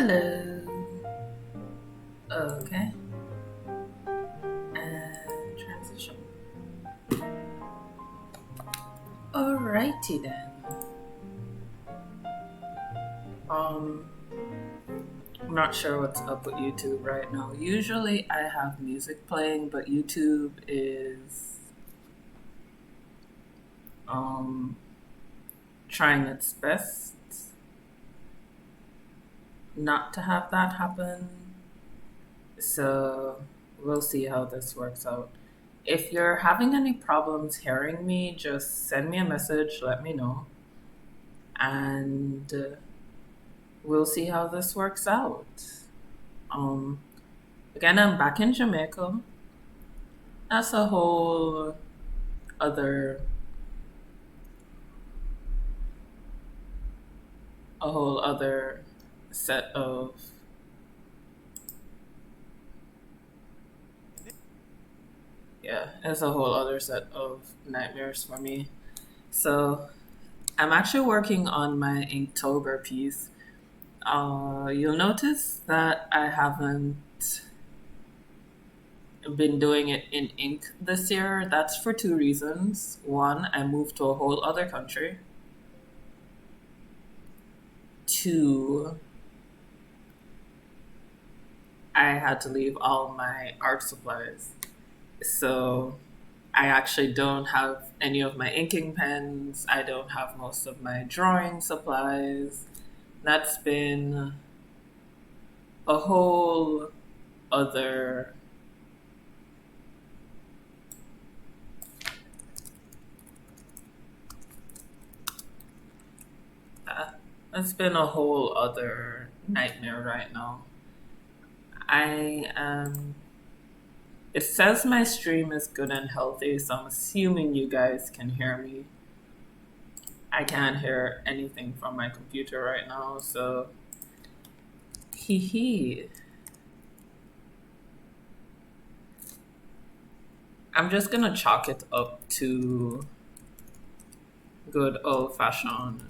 Hello. Okay. And transition. Alrighty then. I'm not sure what's up with YouTube right now. Usually I have music playing, but YouTube is trying its best not to have that happen. So we'll see how this works out. If you're having any problems hearing me, just send me a message, let me know, and we'll see how this works out. Um, Again, I'm back in Jamaica. That's a other whole other set of it's a whole other set of nightmares for me. So I'm actually working on my Inktober piece. You'll notice that I haven't been doing it in ink this year. That's for two reasons. One, I moved to a whole other country. Two, I had to leave all my art supplies. So I actually don't have any of my inking pens. I don't have most of my drawing supplies. That's been a whole other that's been a whole other nightmare right now. It says my stream is good and healthy, so I'm assuming you guys can hear me. I can't hear anything from my computer right now, so hee hee. I'm just gonna chalk it up to good old fashioned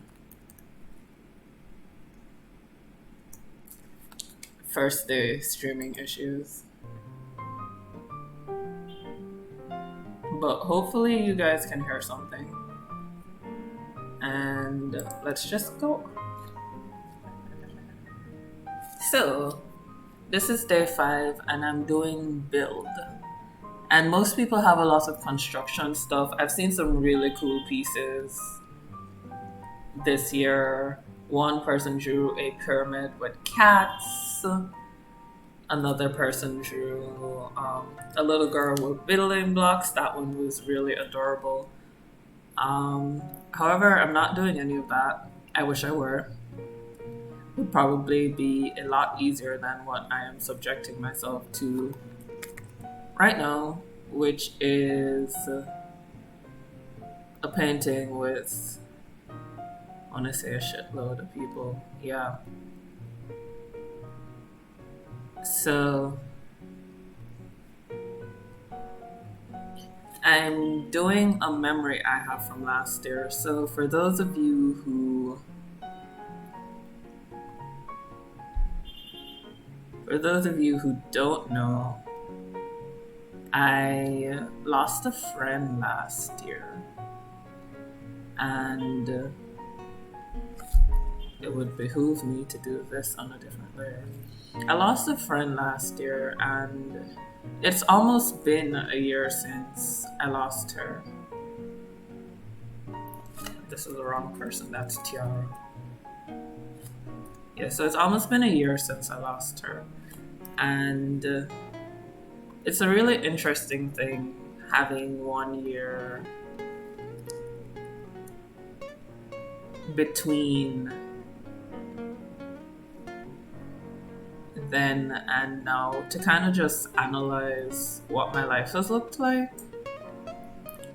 first day streaming issues. But hopefully you guys can hear something. And let's just go. So, this is day 5 and I'm doing build. And most people have a lot of construction stuff. I've seen some really cool pieces this year. One person drew a pyramid with cats. Another person drew a little girl with building blocks. That one was really adorable. However, I'm not doing any of that. I wish I were. It would probably be a lot easier than what I am subjecting myself to right now, which is a painting with, I want to say, a shitload of people. Yeah. So I'm doing a memory I have from last year. So for those of you who don't know, I lost a friend last year, and it would behoove me to do this on a different layer. I lost a friend last year, and it's almost been a year since I lost her. This is the wrong person, that's Tiara. Yeah, so it's almost been a year since I lost her. And it's a really interesting thing having 1 year between then and now to kind of just analyze what my life has looked like.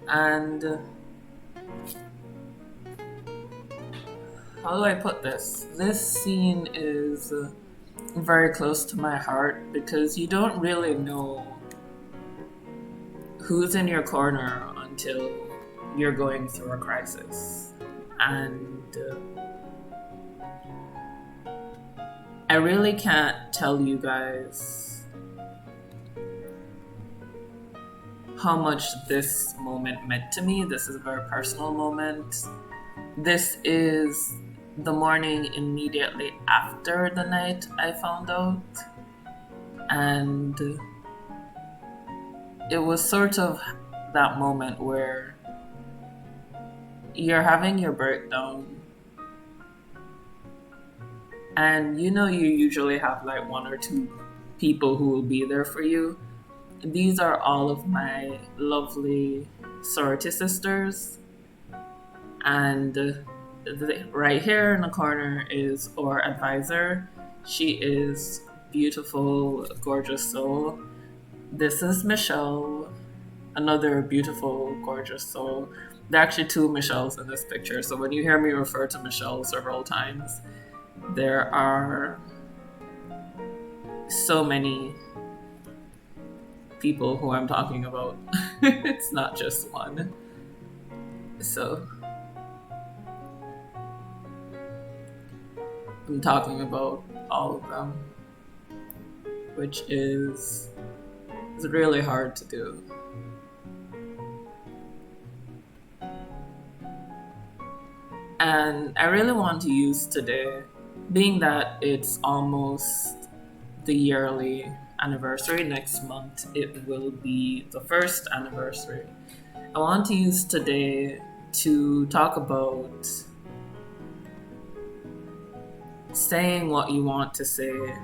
And how do I put this? This scene is very close to my heart because you don't really know who's in your corner until you're going through a crisis. And I really can't tell you guys how much this moment meant to me. This is a very personal moment. This is the morning immediately after the night I found out. And it was sort of that moment where you're having your breakdown. And you usually have like one or two people who will be there for you. These are all of my lovely sorority sisters. And right here in the corner is our advisor. She is beautiful, gorgeous soul. This is Michelle, another beautiful, gorgeous soul. There are actually two Michelles in this picture, so when you hear me refer to Michelle several times, there are so many people who I'm talking about. It's not just one. So I'm talking about all of them, which is really hard to do. And I really want to use today, being that it's almost the yearly anniversary next month, it will be the first anniversary. I want to use today to talk about saying what you want to say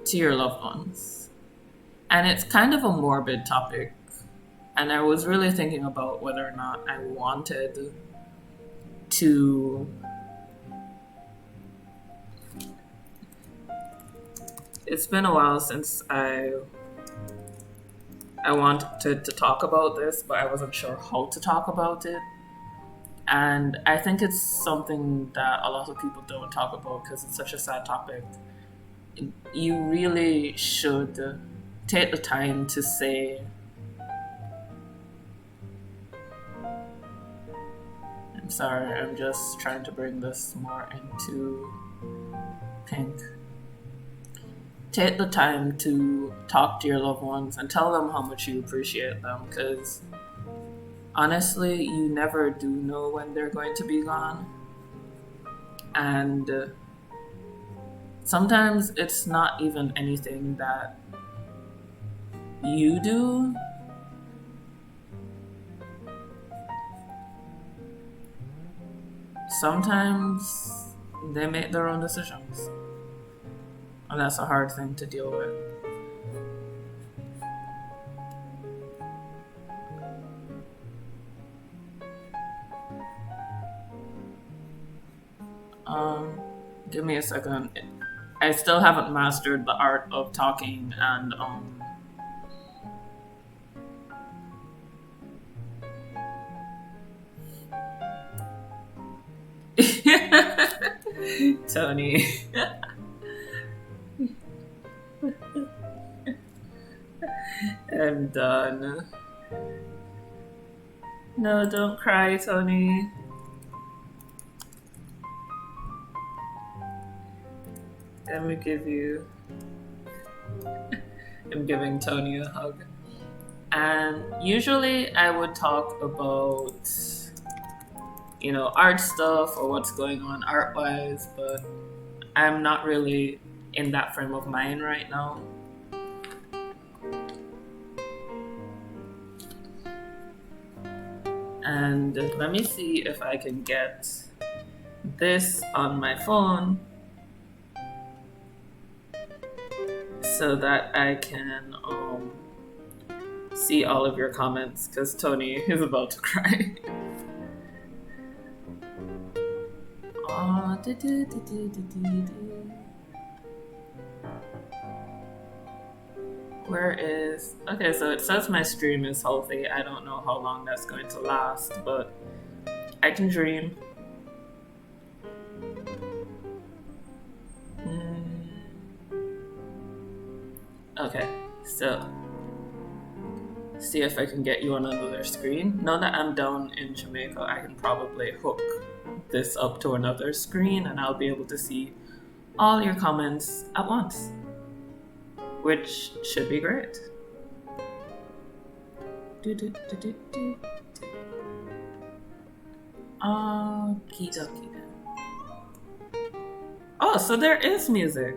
to your loved ones. And it's kind of a morbid topic. And I was really thinking about whether or not I wanted to it's been a while since I wanted to talk about this, but I wasn't sure how to talk about it. And I think it's something that a lot of people don't talk about because it's such a sad topic. You really should take the time to say, I'm sorry, I'm just trying to bring this more into pink. Take the time to talk to your loved ones and tell them how much you appreciate them, because honestly, you never do know when they're going to be gone. And sometimes it's not even anything that you do. Sometimes they make their own decisions. And that's a hard thing to deal with. Give me a second. I still haven't mastered the art of talking and Tony. I'm done. No, don't cry, Tony. Let me give you... I'm giving Tony a hug. And usually I would talk about, art stuff or what's going on art-wise, but I'm not really in that frame of mind right now. And let me see if I can get this on my phone so that I can see all of your comments, because Tony is about to cry. Where is... Okay, so it says my stream is healthy. I don't know how long that's going to last, but I can dream. Okay, so see if I can get you on another screen. Now that I'm down in Jamaica, I can probably hook this up to another screen and I'll be able to see all your comments at once, which should be great. Okie dokie then. Oh, so there is music.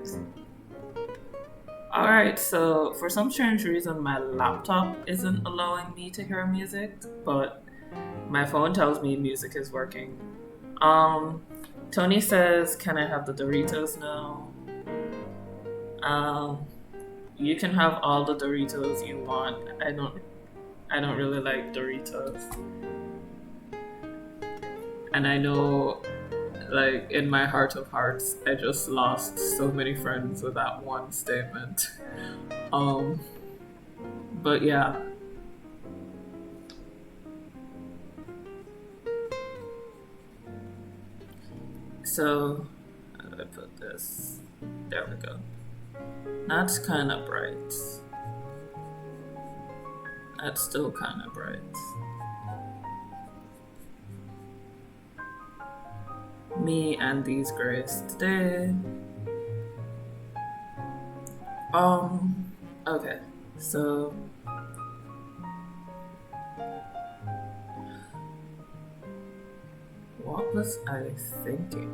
Alright, so for some strange reason, my laptop isn't allowing me to hear music, but my phone tells me music is working. Tony says, can I have the Doritos now? You can have all the Doritos you want. I don't really like Doritos. And I know, like, in my heart of hearts, I just lost so many friends with that one statement. But yeah. So, how do I put this? There we go. That's kind of bright. That's still kind of bright. Me and these grays today. Okay, so what was I thinking?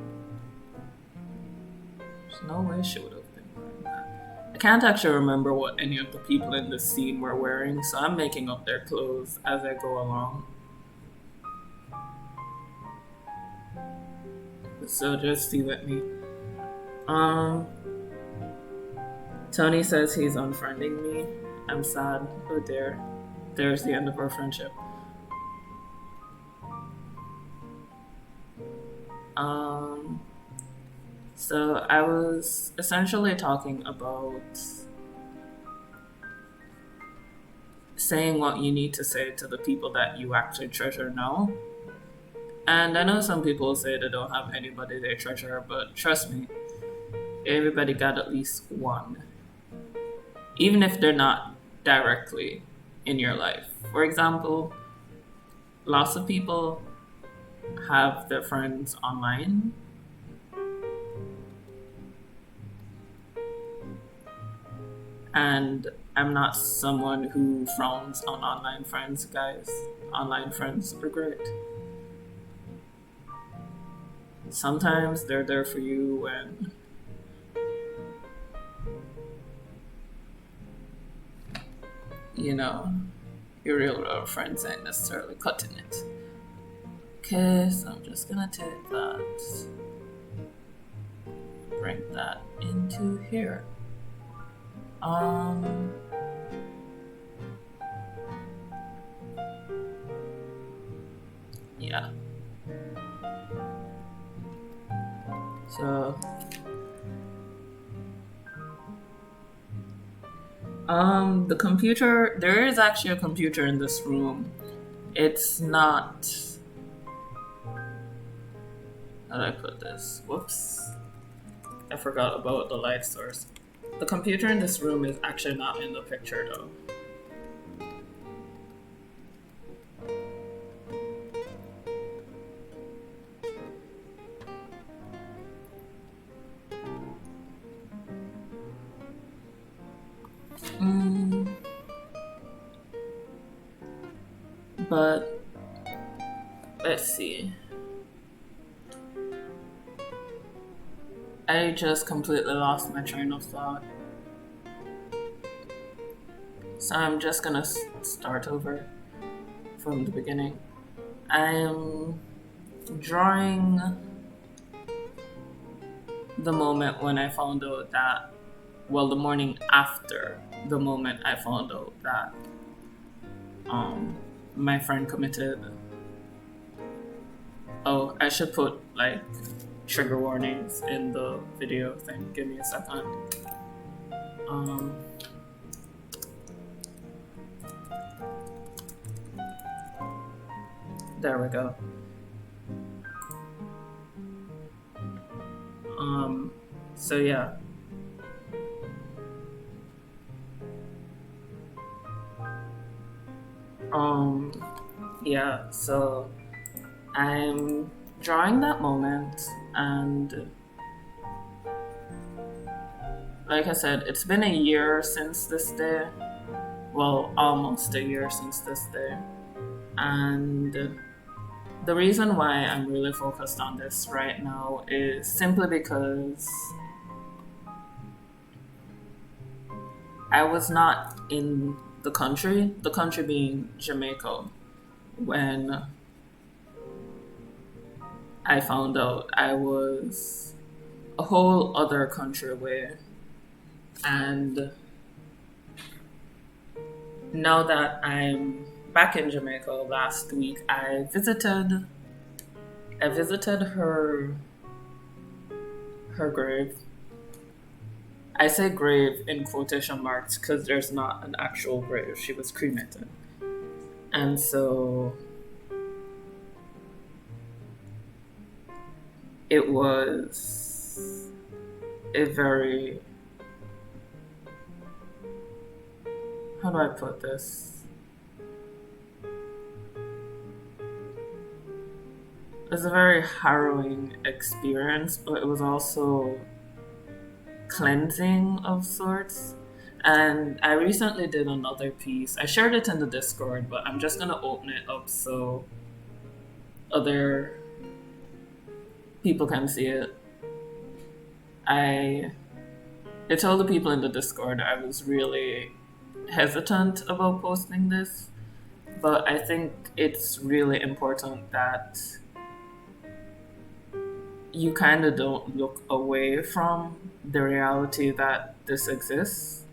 There's no way she would have been wearing that. I can't actually remember what any of the people in this scene were wearing, so I'm making up their clothes as I go along. So just see with me. Tony says he's unfriending me. I'm sad. Oh dear. There's the end of our friendship. So I was essentially talking about saying what you need to say to the people that you actually treasure now. And I know some people say they don't have anybody they treasure, but trust me, everybody got at least one. Even if they're not directly in your life. For example, lots of people have their friends online. And I'm not someone who frowns on online friends, guys. Online friends are great. Sometimes they're there for you when you know your real friends ain't necessarily cutting it. Okay, so I'm just gonna take that, bring that into here. Yeah. So, the computer, there is actually a computer in this room. It's not, how do I put this? Whoops. I forgot about the light source. The computer in this room is actually not in the picture though. But let's see. I just completely lost my train of thought. So I'm just gonna start over from the beginning. I'm drawing the moment when I found out that, well, the morning after the moment I found out that my friend committed. Oh, I should put like trigger warnings in the video thing. Give me a second. There we go. So yeah. Yeah, so I'm drawing that moment, and like I said, it's been a year since this day. Well, almost a year since this day. And the reason why I'm really focused on this right now is simply because I was not in the country being Jamaica, when I found out I was a whole other country away. And now that I'm back in Jamaica last week, I visited her grave. I say grave in quotation marks because there's not an actual grave. She was cremated. And so it was a very, how do I put this? It was a very harrowing experience, but it was also cleansing of sorts. And I recently did another piece. I shared it in the Discord, but I'm just gonna open it up so other people can see it. I told the people in the Discord I was really hesitant about posting this, but I think it's really important that you kind of don't look away from the reality that this exists,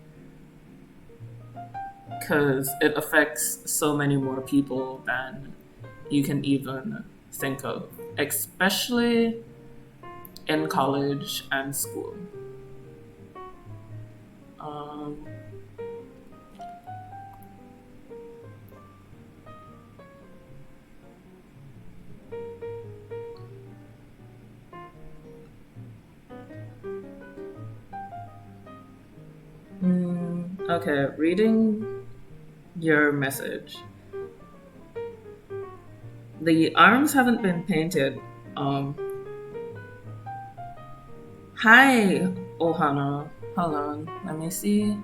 because it affects so many more people than you can even think of, especially in college and school. Um, okay, reading your message. The arms haven't been painted. Um, Hi, Ohana. Hold on, let me see.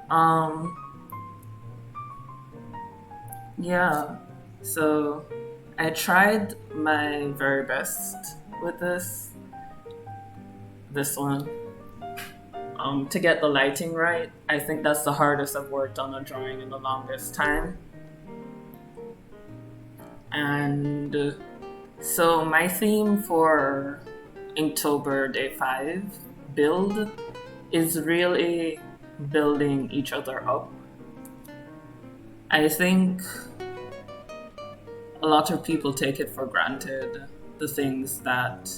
Um, yeah. So I tried my very best with this one. To get the lighting right. I think that's the hardest I've worked on a drawing in the longest time. And so my theme for Inktober Day 5 build is really building each other up. I think a lot of people take it for granted, the things that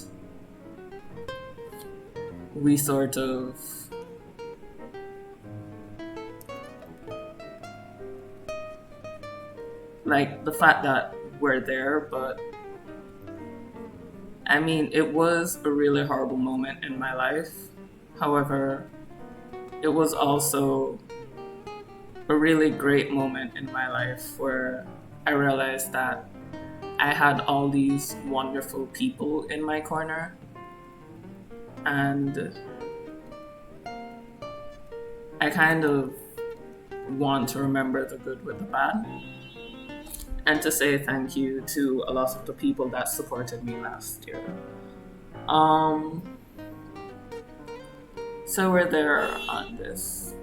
we sort of like, the fact that we're there, but I mean, it was a really horrible moment in my life. However, it was also a really great moment in my life where I realized that I had all these wonderful people in my corner, and I kind of want to remember the good with the bad, and to say thank you to a lot of the people that supported me last year. So we're there on this.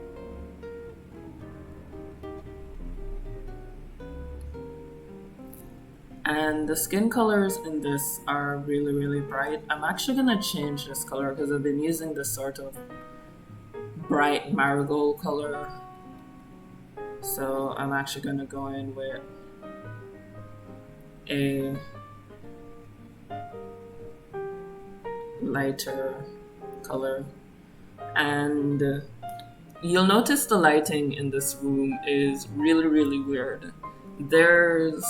And the skin colors in this are really, really bright. I'm actually gonna change this color because I've been using this sort of bright marigold color. So I'm actually gonna go in with a lighter color. And you'll notice the lighting in this room is really, really weird. There's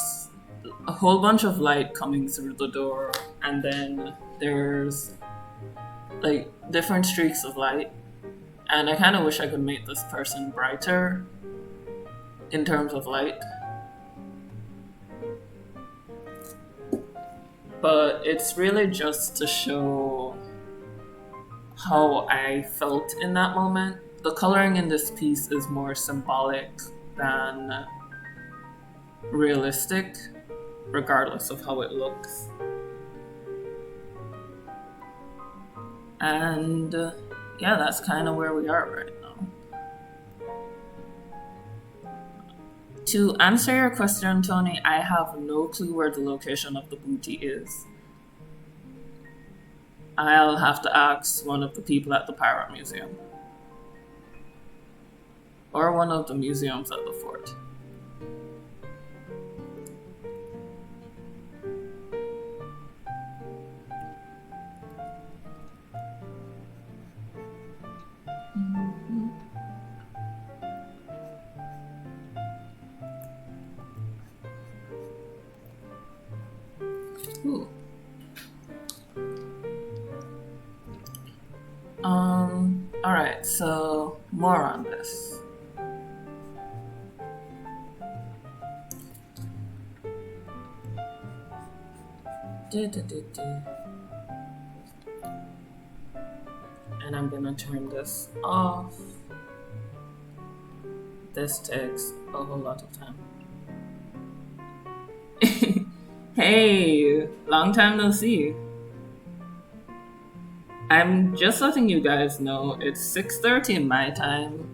a whole bunch of light coming through the door, and then there's like different streaks of light. And I kind of wish I could make this person brighter in terms of light. But it's really just to show how I felt in that moment. The coloring in this piece is more symbolic than realistic, regardless of how it looks. And yeah, that's kind of where we are right now. To answer your question, Tony, I have no clue where the location of the booty is. I'll have to ask one of the people at the Pirate Museum. Or one of the museums at the fort. Ooh. Alright, so more on this. And I'm gonna turn this off. This takes a whole lot of time. Hey, long time no see. I'm just letting you guys know it's 6:30 my time.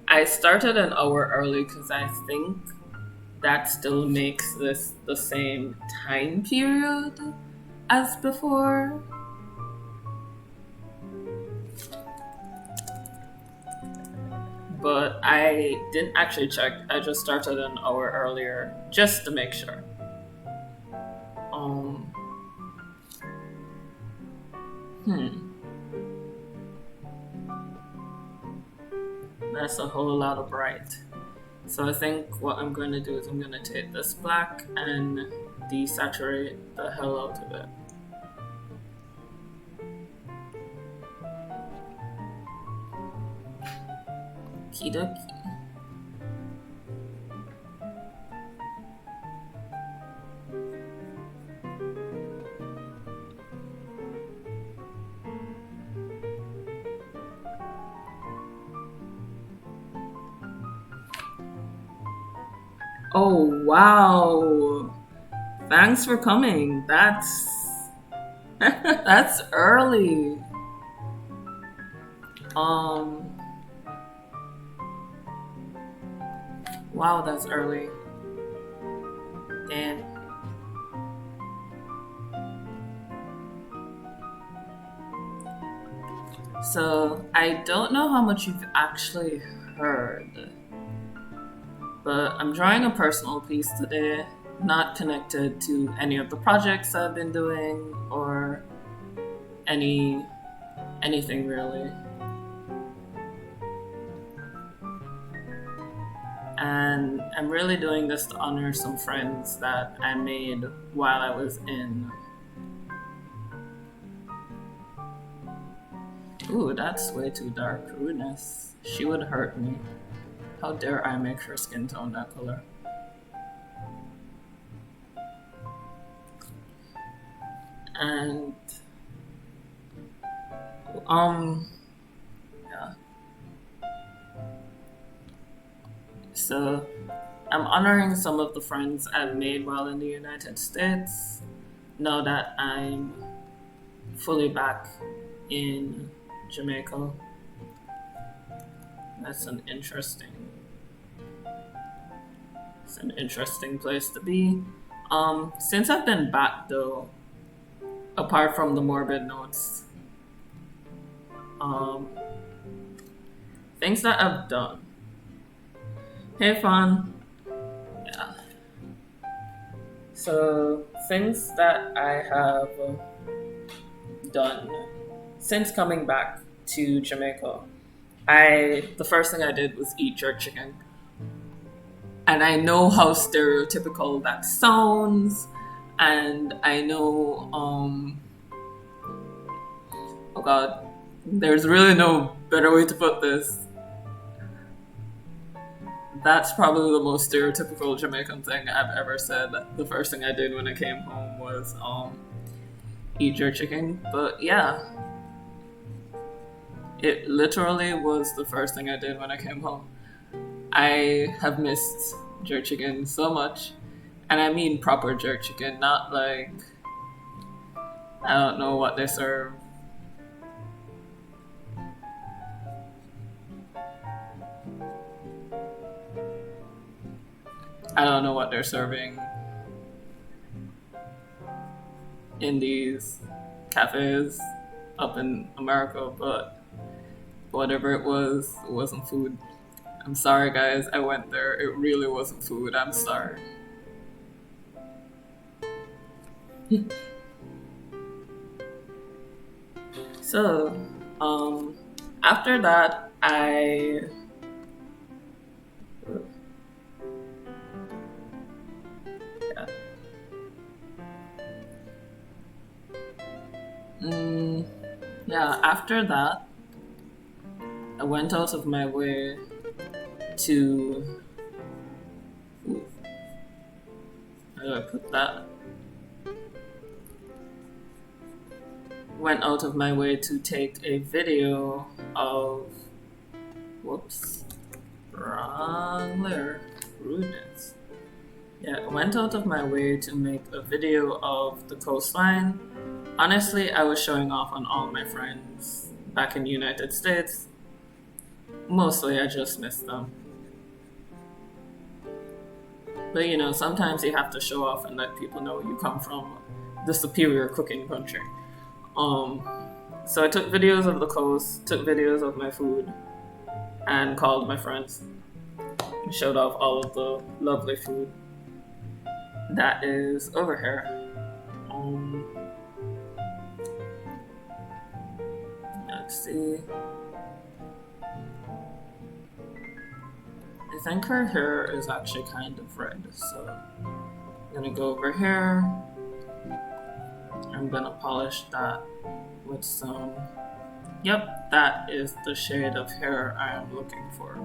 I started an hour early because I think that still makes this the same time period as before. But I didn't actually check. I just started an hour earlier just to make sure. That's a whole lot of bright. So I think what I'm going to do is I'm going to take this black and desaturate the hell out of it. Okie-dokie. Oh, wow. Thanks for coming. That's that's early. Wow, that's early. Damn. So, I don't know how much you've actually heard, but I'm drawing a personal piece today, not connected to any of the projects I've been doing or anything really. And I'm really doing this to honor some friends that I made while I was in. Ooh, that's way too dark. Rudeness. She would hurt me. How dare I make her skin tone that color? And yeah. So I'm honoring some of the friends I've made while in the United States now that I'm fully back in Jamaica. That's an interesting place to be. Since I've been back though, apart from the morbid notes, things that I've done. Hey, fun. Yeah. So, things that I have done since coming back to Jamaica. The first thing I did was eat jerk chicken. And I know how stereotypical that sounds. And I know God, there's really no better way to put this. That's probably the most stereotypical Jamaican thing I've ever said. The first thing I did when I came home was eat jerk chicken. But yeah, it literally was the first thing I did when I came home. I have missed jerk chicken so much. And I mean proper jerk chicken, not like, I don't know what they serve. I don't know what they're serving in these cafes up in America, but whatever it wasn't food. I'm sorry, guys. I went there. It really wasn't food. I'm sorry. So, after that, after that, I went out of my way to. How do I put that? Went out of my way to take a video of. Whoops. Wrong layer. Rudeness. Yeah, I went out of my way to make a video of the coastline. Honestly, I was showing off on all my friends back in the United States. Mostly, I just missed them. But you know, sometimes you have to show off and let people know you come from the superior cooking country. So I took videos of the coast, took videos of my food, and called my friends. Showed off all of the lovely food that is over here. Let's see. I think her hair is actually kind of red, so I'm gonna go over here. I'm gonna polish that with some. Yep, that is the shade of hair I am looking for.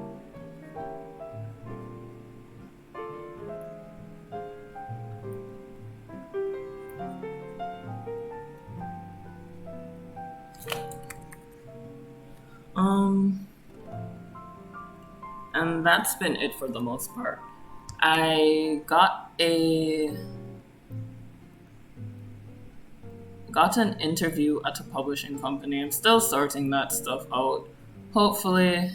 And that's been it for the most part. I got an interview at a publishing company. I'm still sorting that stuff out. Hopefully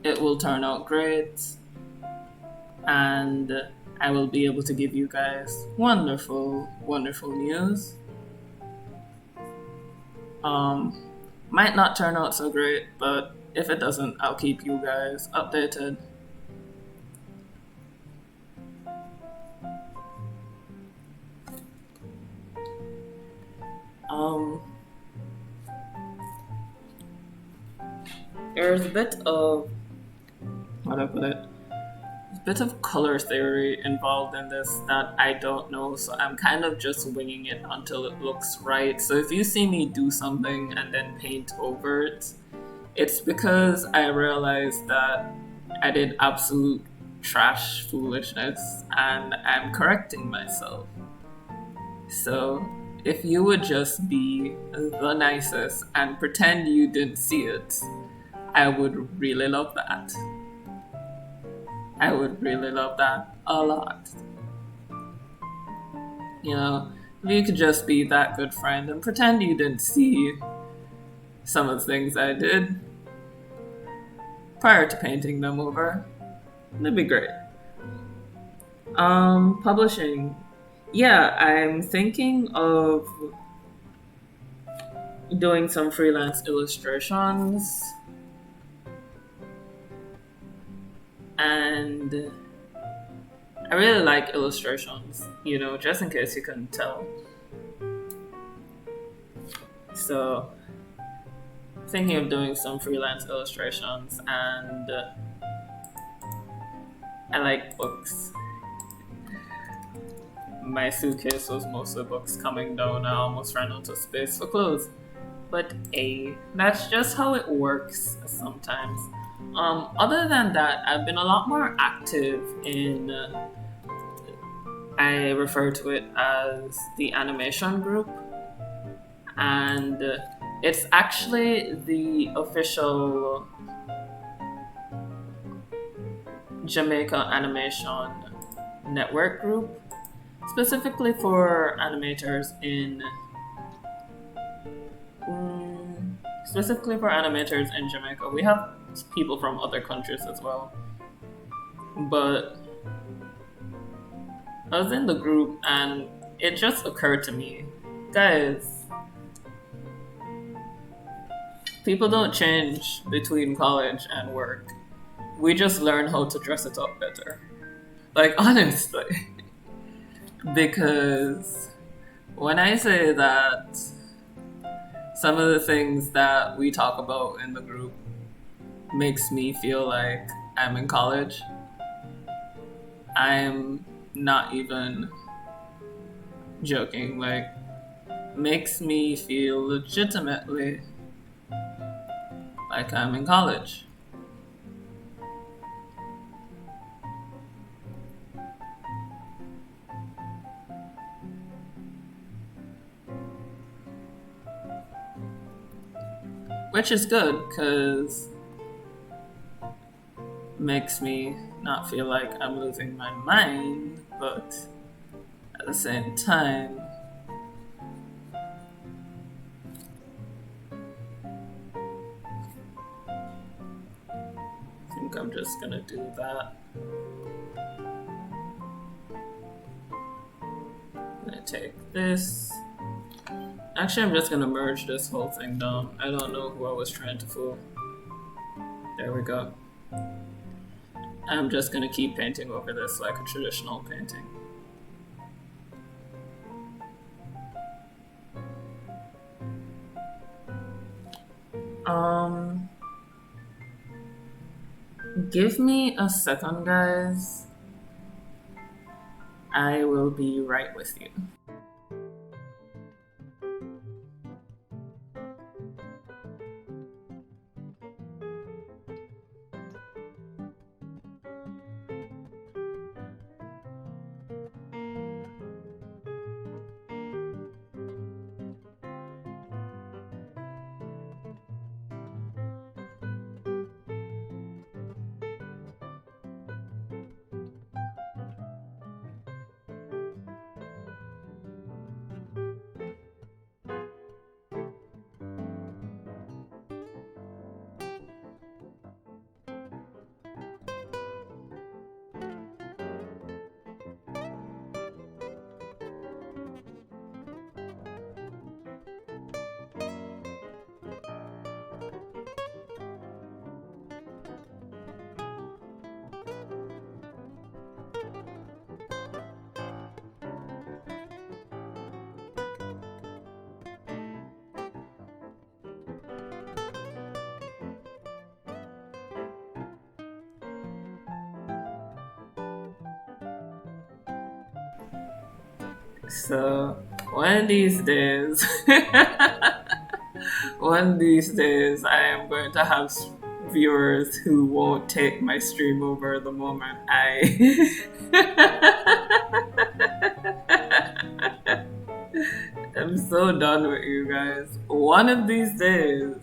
it will turn out great and I will be able to give you guys wonderful, wonderful news. Might not turn out so great, but if it doesn't, I'll keep you guys updated. There's a bit of, how do I put it? A bit of color theory involved in this that I don't know, so I'm kind of just winging it until it looks right. So if you see me do something and then paint over it, it's because I realized that I did absolute trash foolishness and I'm correcting myself. So if you would just be the nicest and pretend you didn't see it, I would really love that. I would really love that a lot. You know, if you could just be that good friend and pretend you didn't see some of the things I did prior to painting them over, that'd be great. Publishing. Yeah, I'm thinking of doing some freelance illustrations. And I really like illustrations, you know, just in case you couldn't tell. So, thinking of doing some freelance illustrations, and I like books. my suitcase was mostly books coming down. I almost ran out of space for clothes. But that's just how it works sometimes. Other than that, I've been a lot more active in, I refer to it as the animation group. And it's actually the official Jamaica Animation Network group, specifically for animators in Jamaica. We have people from other countries as well, but I was in the group and it just occurred to me, guys, people don't change between college and work. We just learn how to dress it up better. Like, honestly. Because when I say that some of the things that we talk about in the group makes me feel like I'm in college, I'm not even joking. Like, makes me feel legitimately like I'm in college. Which is good, because makes me not feel like I'm losing my mind, but at the same time, I think I'm just gonna do that. I'm gonna take this. Actually, I'm just gonna merge this whole thing down. I don't know who I was trying to fool. There we go. I'm just gonna keep painting over this like a traditional painting. Give me a second, guys. I will be right with you. So one of these days, I am going to have viewers who won't take my stream over the moment I'm so done with you guys. One of these days,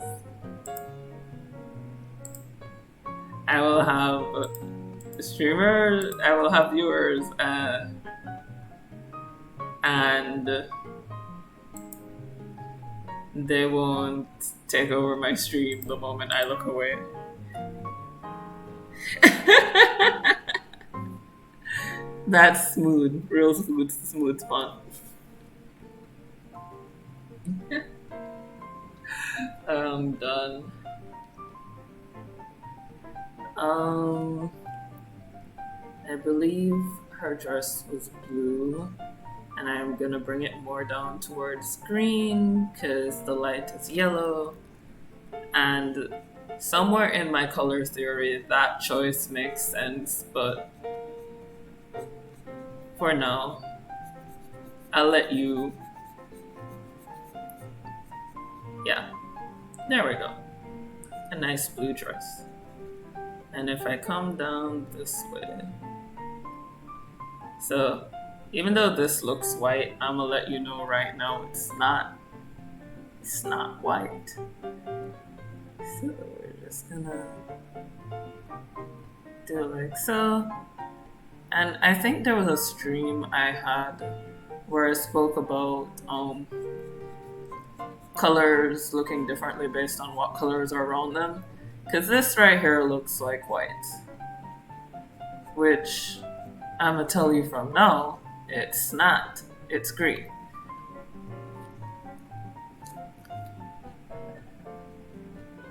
I will have streamers, I will have viewers, and they won't take over my stream the moment I look away. That's smooth, real smooth fun. I'm done. I believe her dress was blue, and I'm gonna bring it more down towards green because the light is yellow, and somewhere in my color theory that choice makes sense, but for now I'll let you. Yeah, there we go. A nice blue dress. And if I come down this way, so even though this looks white, I'm gonna let you know right now it's not. It's not white. So we're just gonna do like so. And I think there was a stream I had where I spoke about colors looking differently based on what colors are around them. Because this right here looks like white, which I'm gonna tell you from now, it's not. It's green.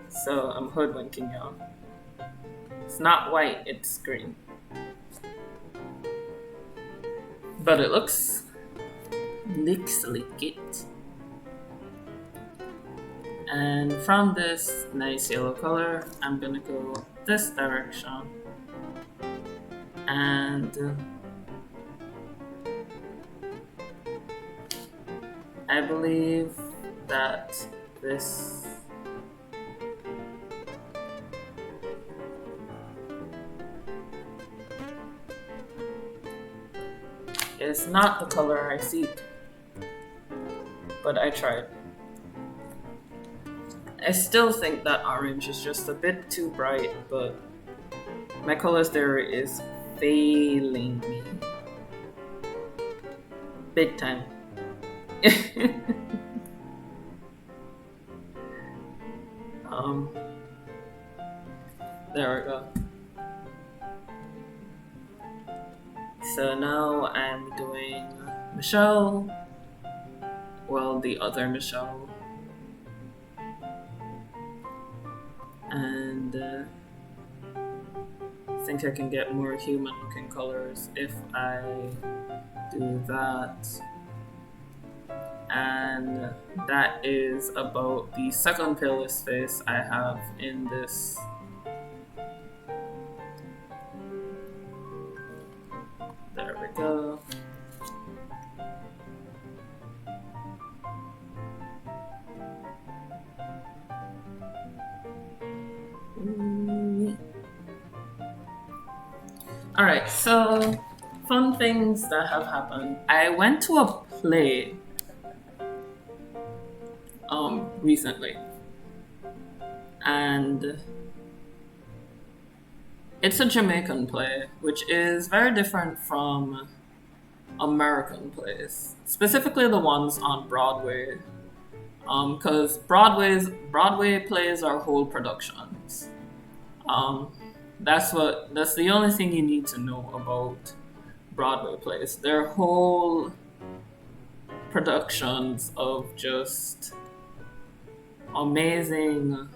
So I'm hoodwinking y'all. It's not white, it's green. But it looks like it. And from this nice yellow color, I'm gonna go this direction. And I believe that this is not the color I seek, but I tried. I still think that orange is just a bit too bright, but my color theory is failing me. Big time. There we go. So now I'm doing Michelle. Well, the other Michelle. And I think I can get more human looking colors if I do that. And that is about the second palest face I have in this. There we go. Alright, so fun things that have happened. I went to a play recently, and it's a Jamaican play, which is very different from American plays, specifically the ones on Broadway, because Broadway plays are whole productions. That's the only thing you need to know about Broadway plays. They're whole productions of just amazing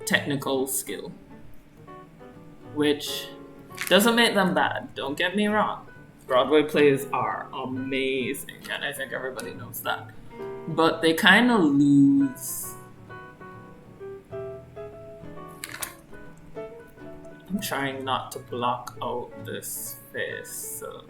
technical skill, which doesn't make them bad, don't get me wrong. Broadway plays are amazing, and I think everybody knows that. But they kind of lose. I'm trying not to block out this face, so.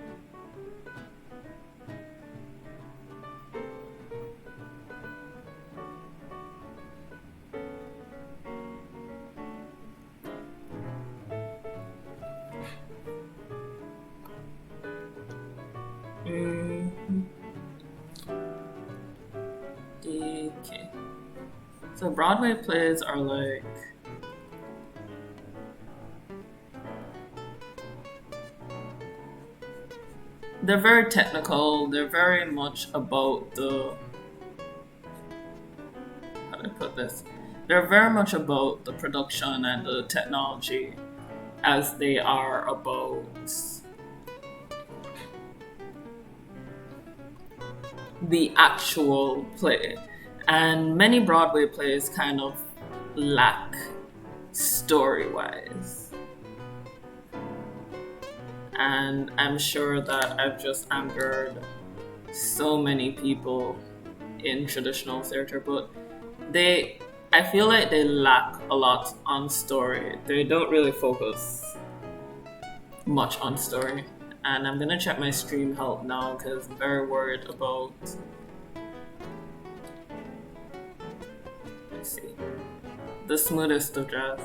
Okay. So Broadway plays are like they're very technical. They're very much about the how do I put this? They're very much about the production and the technology as they are about the actual play. And many Broadway plays kind of lack story-wise. And I'm sure that I've just angered so many people in traditional theater, but I feel like they lack a lot on story. They don't really focus much on story. And I'm gonna check my stream health now because I'm very worried about. Let's see. The smoothest of jazz.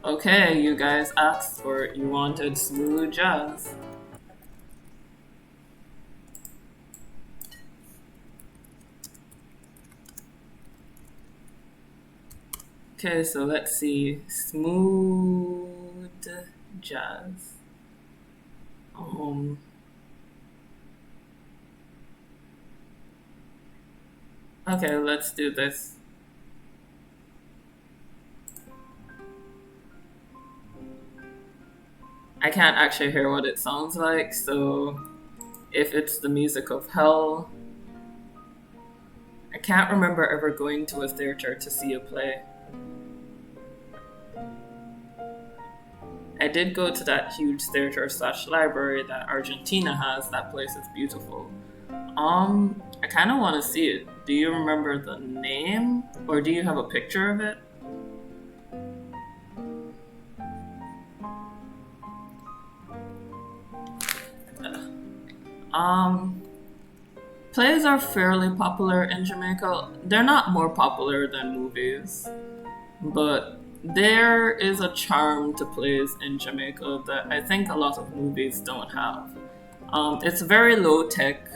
Okay, you guys asked for it. You wanted smooth jazz. Okay, so let's see. Smooth jazz. Okay, let's do this. I can't actually hear what it sounds like, so if it's the music of hell. I can't remember ever going to a theater to see a play. I did go to that huge theater / library that Argentina has. That place is beautiful. I kind of want to see it. Do you remember the name? Or do you have a picture of it? Plays are fairly popular in Jamaica. They're not more popular than movies, but there is a charm to plays in Jamaica that I think a lot of movies don't have. It's very low tech.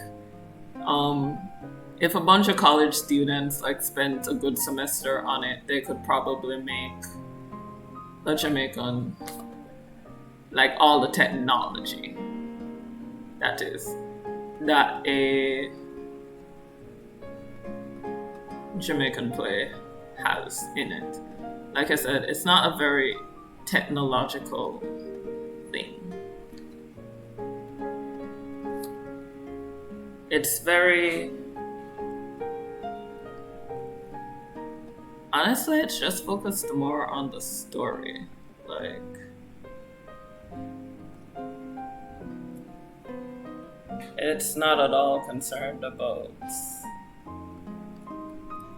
If a bunch of college students spent a good semester on it, they could probably make a Jamaican, all the technology that a Jamaican play has in it. Like I said, it's not a very technological thing. It's very... Honestly, it's just focused more on the story. It's not at all concerned about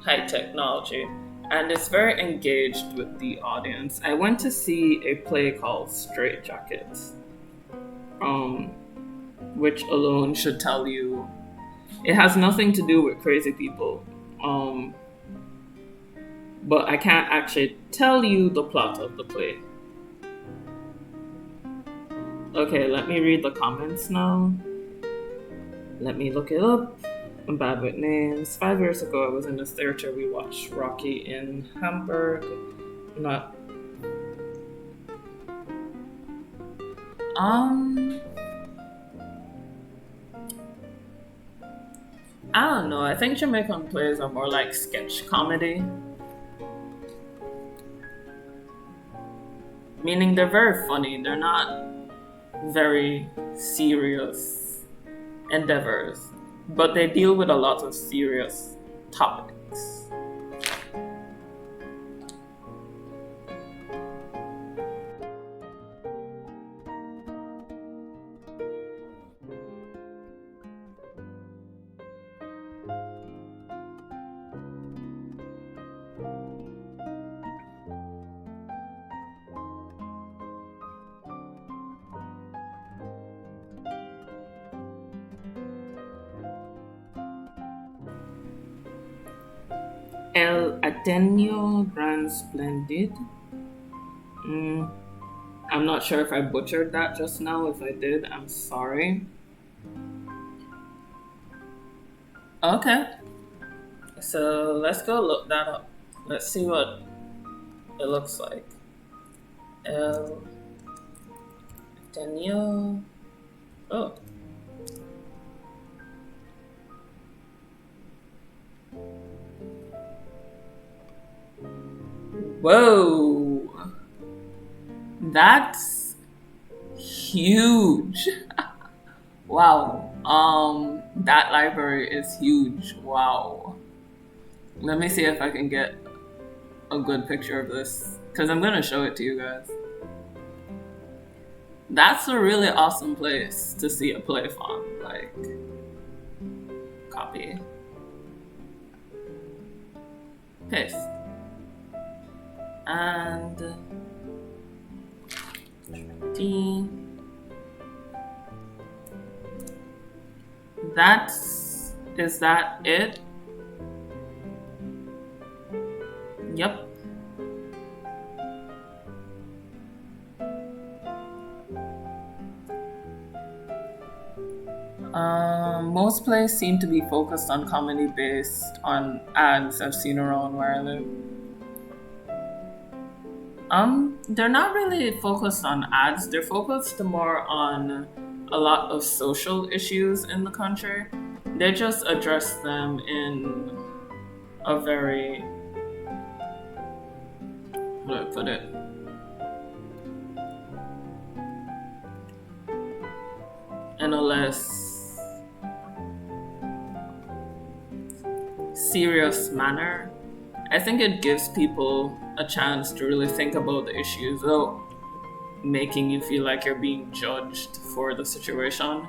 high technology, and it's very engaged with the audience. I went to see a play called Straight Jackets, which alone should tell you it has nothing to do with crazy people. But I can't actually tell you the plot of the play. Okay, let me read the comments now. Let me look it up. I'm bad with names. 5 years ago, I was in a theater. We watched Rocky in Hamburg. I don't know. I think Jamaican plays are more like sketch comedy. Meaning they're very funny. They're not very serious endeavors, but they deal with a lot of serious topics. El Ateneo Gran Splendid. I'm not sure if I butchered that just now. If I did, I'm sorry. Okay. So let's go look that up. Let's see what it looks like. El Ateneo. Oh. Whoa, that's huge. Wow. That library is huge. Wow. Let me see if I can get a good picture of this, because I'm gonna show it to you guys. That's a really awesome place to see a play from. Copy. Paste. And T. Is that it? Yep. Most plays seem to be focused on comedy based on ads I've seen around where I live. They're not really focused on ads. They're focused more on a lot of social issues in the country. They just address them in a very, how do I put it? In a less serious manner. I think it gives people a chance to really think about the issues without making you feel like you're being judged for the situation,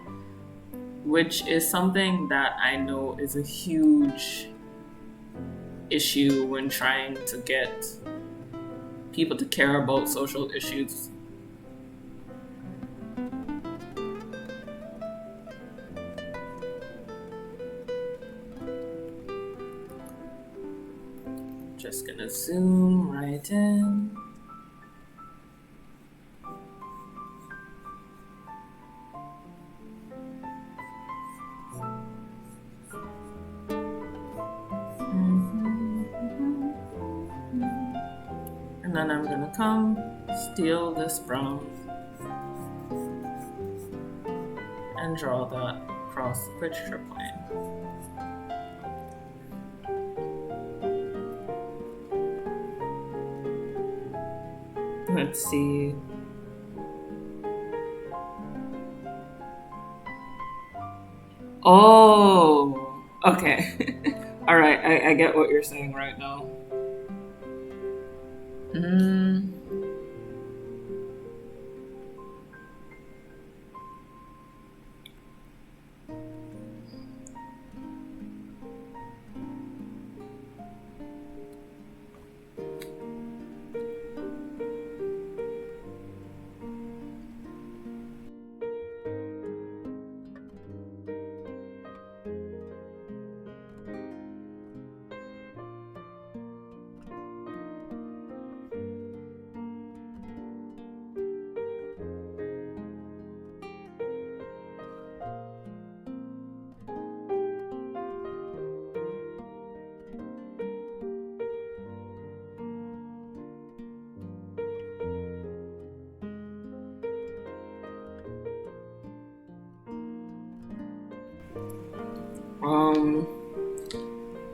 which is something that I know is a huge issue when trying to get people to care about social issues. Just gonna zoom right in. And then I'm gonna come steal this brown and draw that across the picture plane. Let's see. Oh, okay. All right, I get what you're saying right now.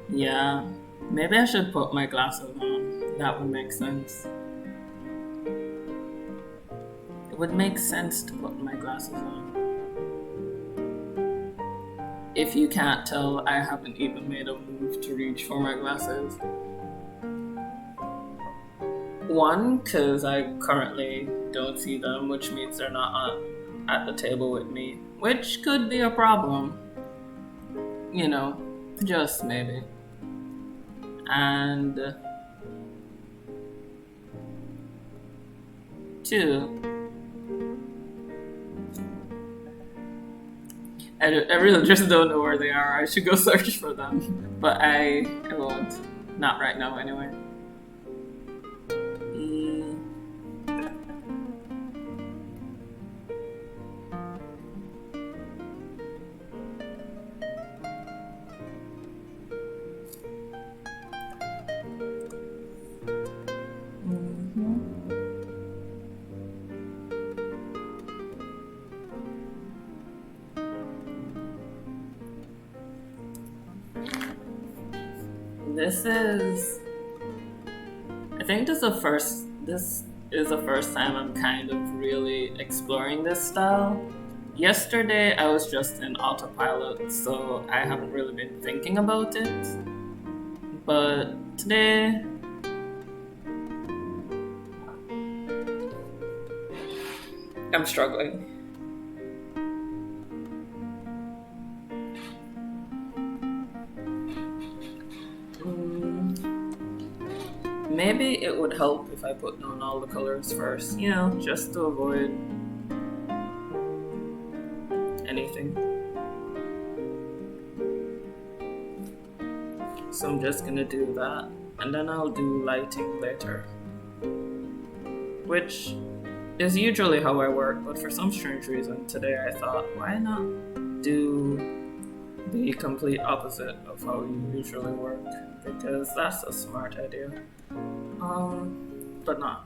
Yeah, maybe I should put my glasses on. That would make sense. It would make sense to put my glasses on. If you can't tell, I haven't even made a move to reach for my glasses. One, because I currently don't see them, which means they're not at the table with me, which could be a problem. You know, just maybe. And two, I really just don't know where they are. I should go search for them, but I won't. Not right now, anyway. I think this is the first time I'm kind of really exploring this style. Yesterday I was just in autopilot, so I haven't really been thinking about it. But today, I'm struggling. Maybe it would help if I put down all the colors first, just to avoid anything. So I'm just gonna do that, and then I'll do lighting later, which is usually how I work, but for some strange reason today I thought, why not do the complete opposite of how you usually work, because that's a smart idea. But no.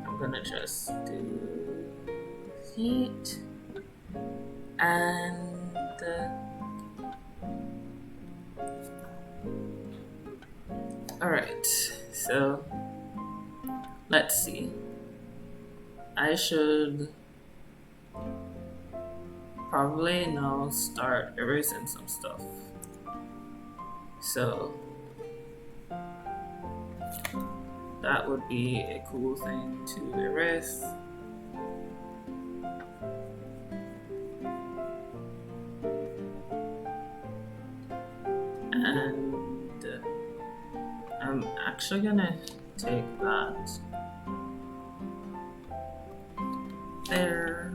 I'm gonna just do heat and alright, so let's see. I should probably now start erasing some stuff. So that would be a cool thing to erase. And I'm actually gonna take that there.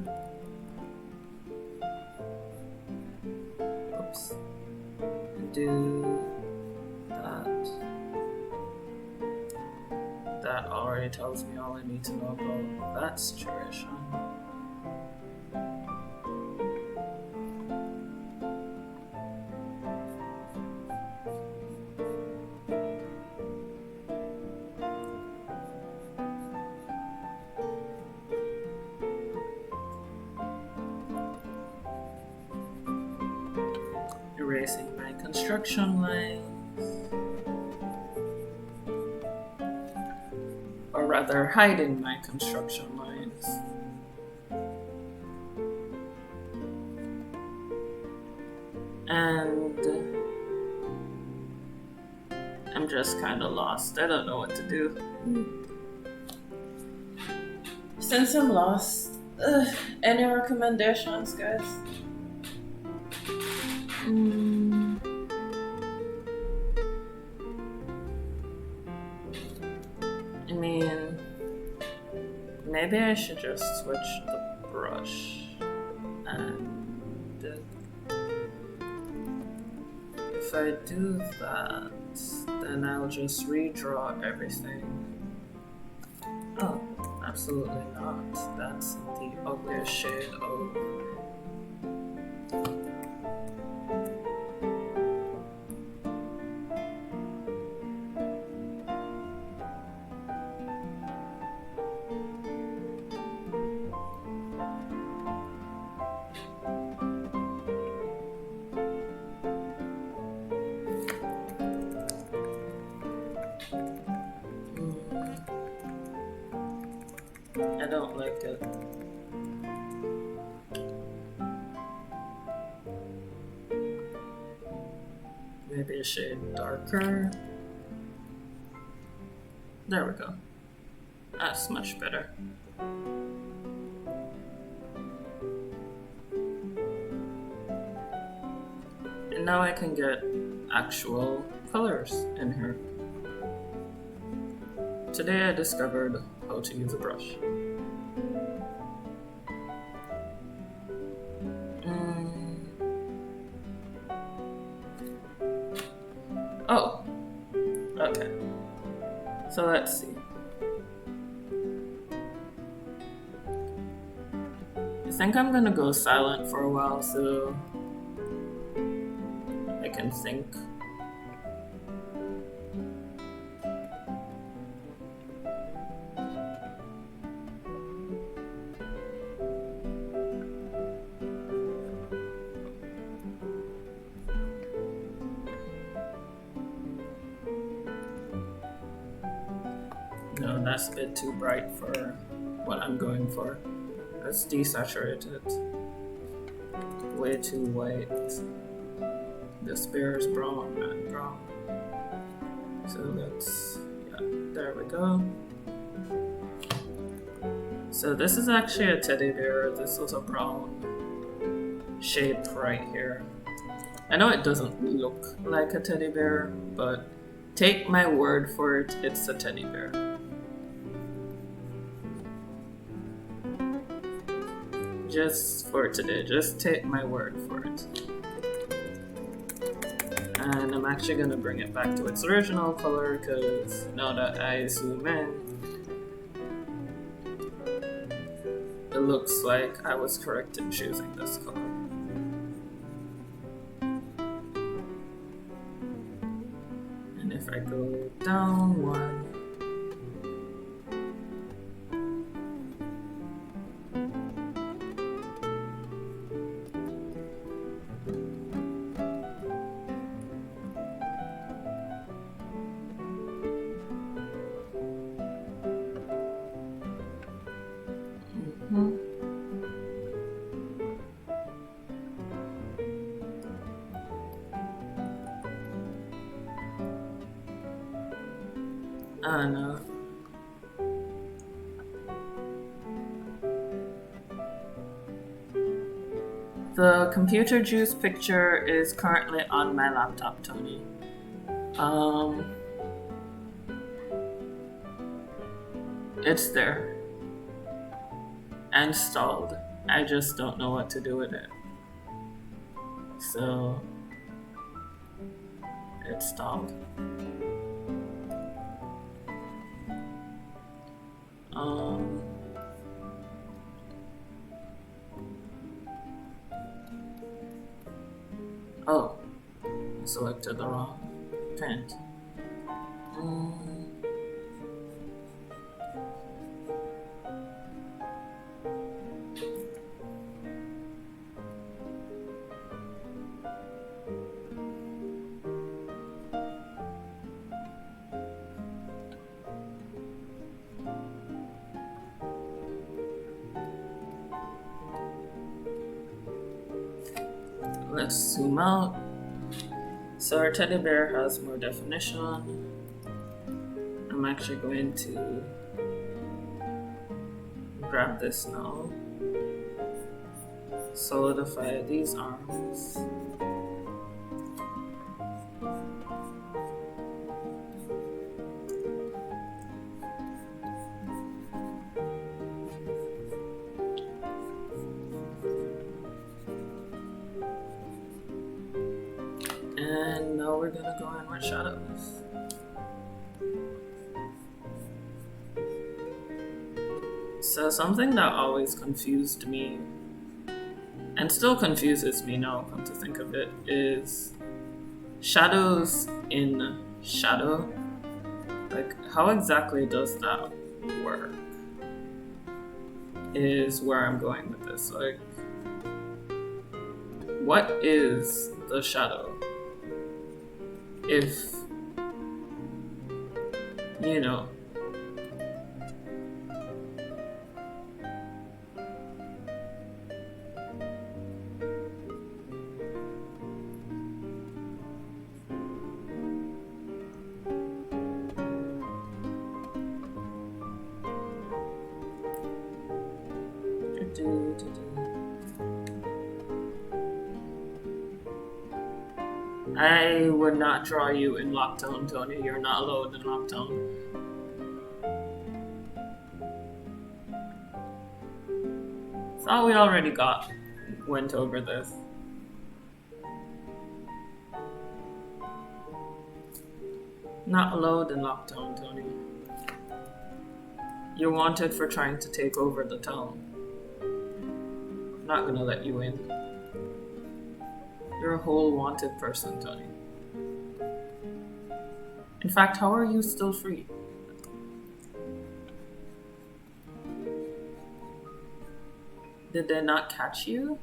Oops. Do that. That already tells me all I need to know about that situation. Erasing my construction lines, or rather hiding my construction lines. And I'm just kind of lost. I don't know what to do. Since I'm lost, any recommendations, guys? I mean, maybe I should just switch the brush, and if I do that, then I'll just redraw everything. Oh, absolutely not. That's the ugliest shade of I don't like it. Maybe a shade darker. There we go. That's much better. And now I can get actual colors in here. Today I discovered how to use a brush. Oh, okay. So let's see. I think I'm gonna go silent for a while so I can think. No, that's a bit too bright for what I'm going for. Let's desaturate it. Way too white. This bear is brown and brown. So let's, yeah, there we go. So this is actually a teddy bear. This was a brown shape right here. I know it doesn't look like a teddy bear, but take my word for it, it's a teddy bear. just for today. Just take my word for it. And I'm actually going to bring it back to its original color because now that I zoom in, it looks like I was correct in choosing this color. And if I go down one, I don't know. The computer juice picture is currently on my laptop, Tony. It's there. Installed. I just don't know what to do with it. So, it's stalled. Oh, I selected the wrong print. Let's zoom out. So our teddy bear has more definition. I'm actually going to grab this now. Solidify these arms. And now we're gonna go in with shadows. So something that always confused me, and still confuses me now, come to think of it, is shadows in shadow. Like, how exactly does that work? Is where I'm going with this. Like, what is the shadow? If, you know, I would not draw you in Lockdown, Tony. You're not allowed in Lockdown. Thought we already went over this. Not allowed in Lockdown, Tony. You're wanted for trying to take over the town. Not gonna let you in. You're a whole wanted person, Tony. In fact, how are you still free? Did they not catch you?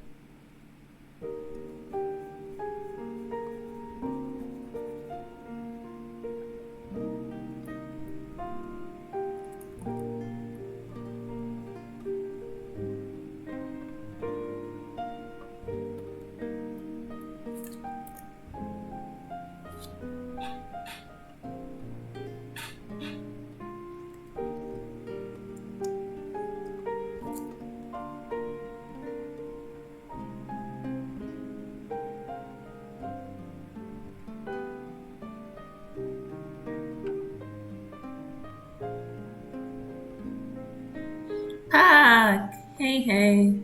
Pack! Hey, hey.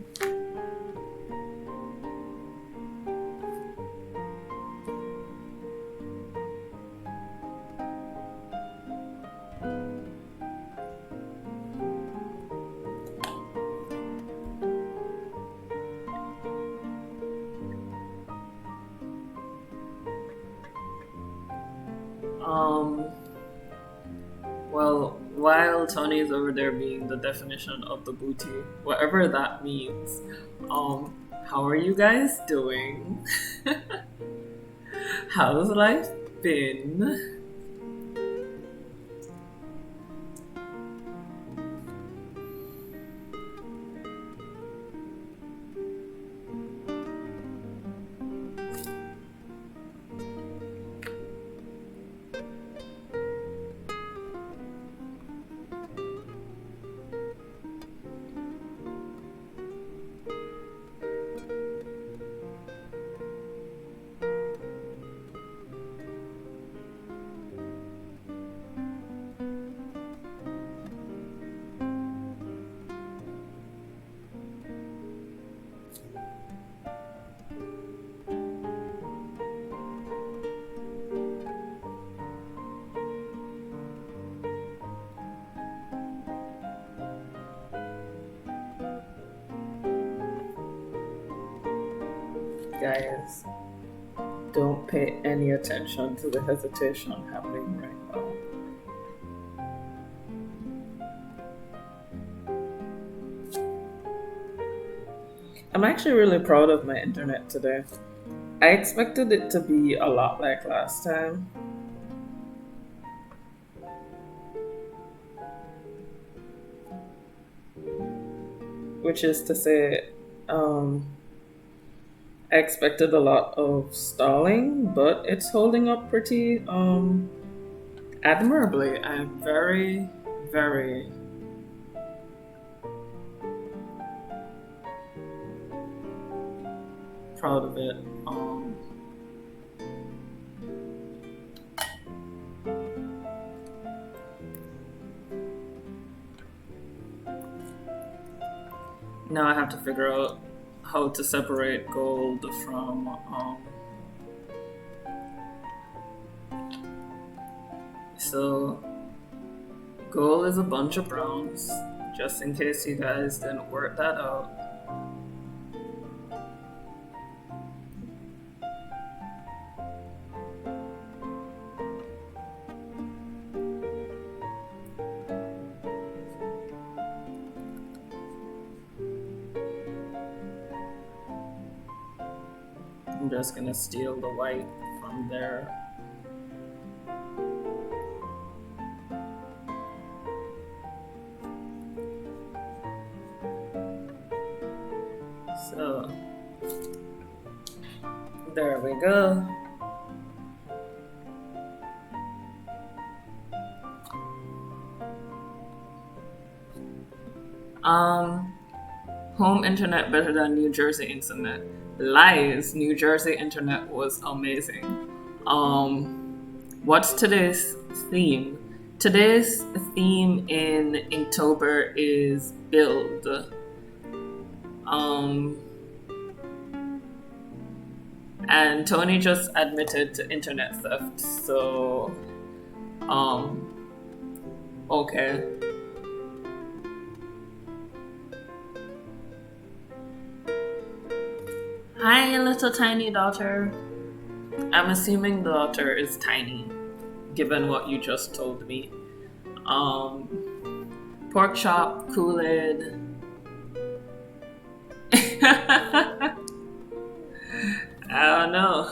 Well, while Tony is over there being the definition of the booty, whatever that means, how are you guys doing? How's life been? Guys, don't pay any attention to the hesitation happening right now. I'm actually really proud of my internet today. I expected it to be a lot like last time. Which is to say, I expected a lot of stalling, but it's holding up pretty admirably. I'm very, very proud of it. Now I have to figure out how to separate gold from so gold is a bunch of browns, just in case you guys didn't work that out. I'm just gonna steal the white from there. So, there we go. Home internet better than New Jersey internet. Lies. New Jersey internet was amazing. What's today's theme? Today's theme in Inktober is build. And Tony just admitted to internet theft, so okay. Hi, little tiny daughter. I'm assuming the daughter is tiny, given what you just told me. Pork chop, Kool-Aid. I don't know.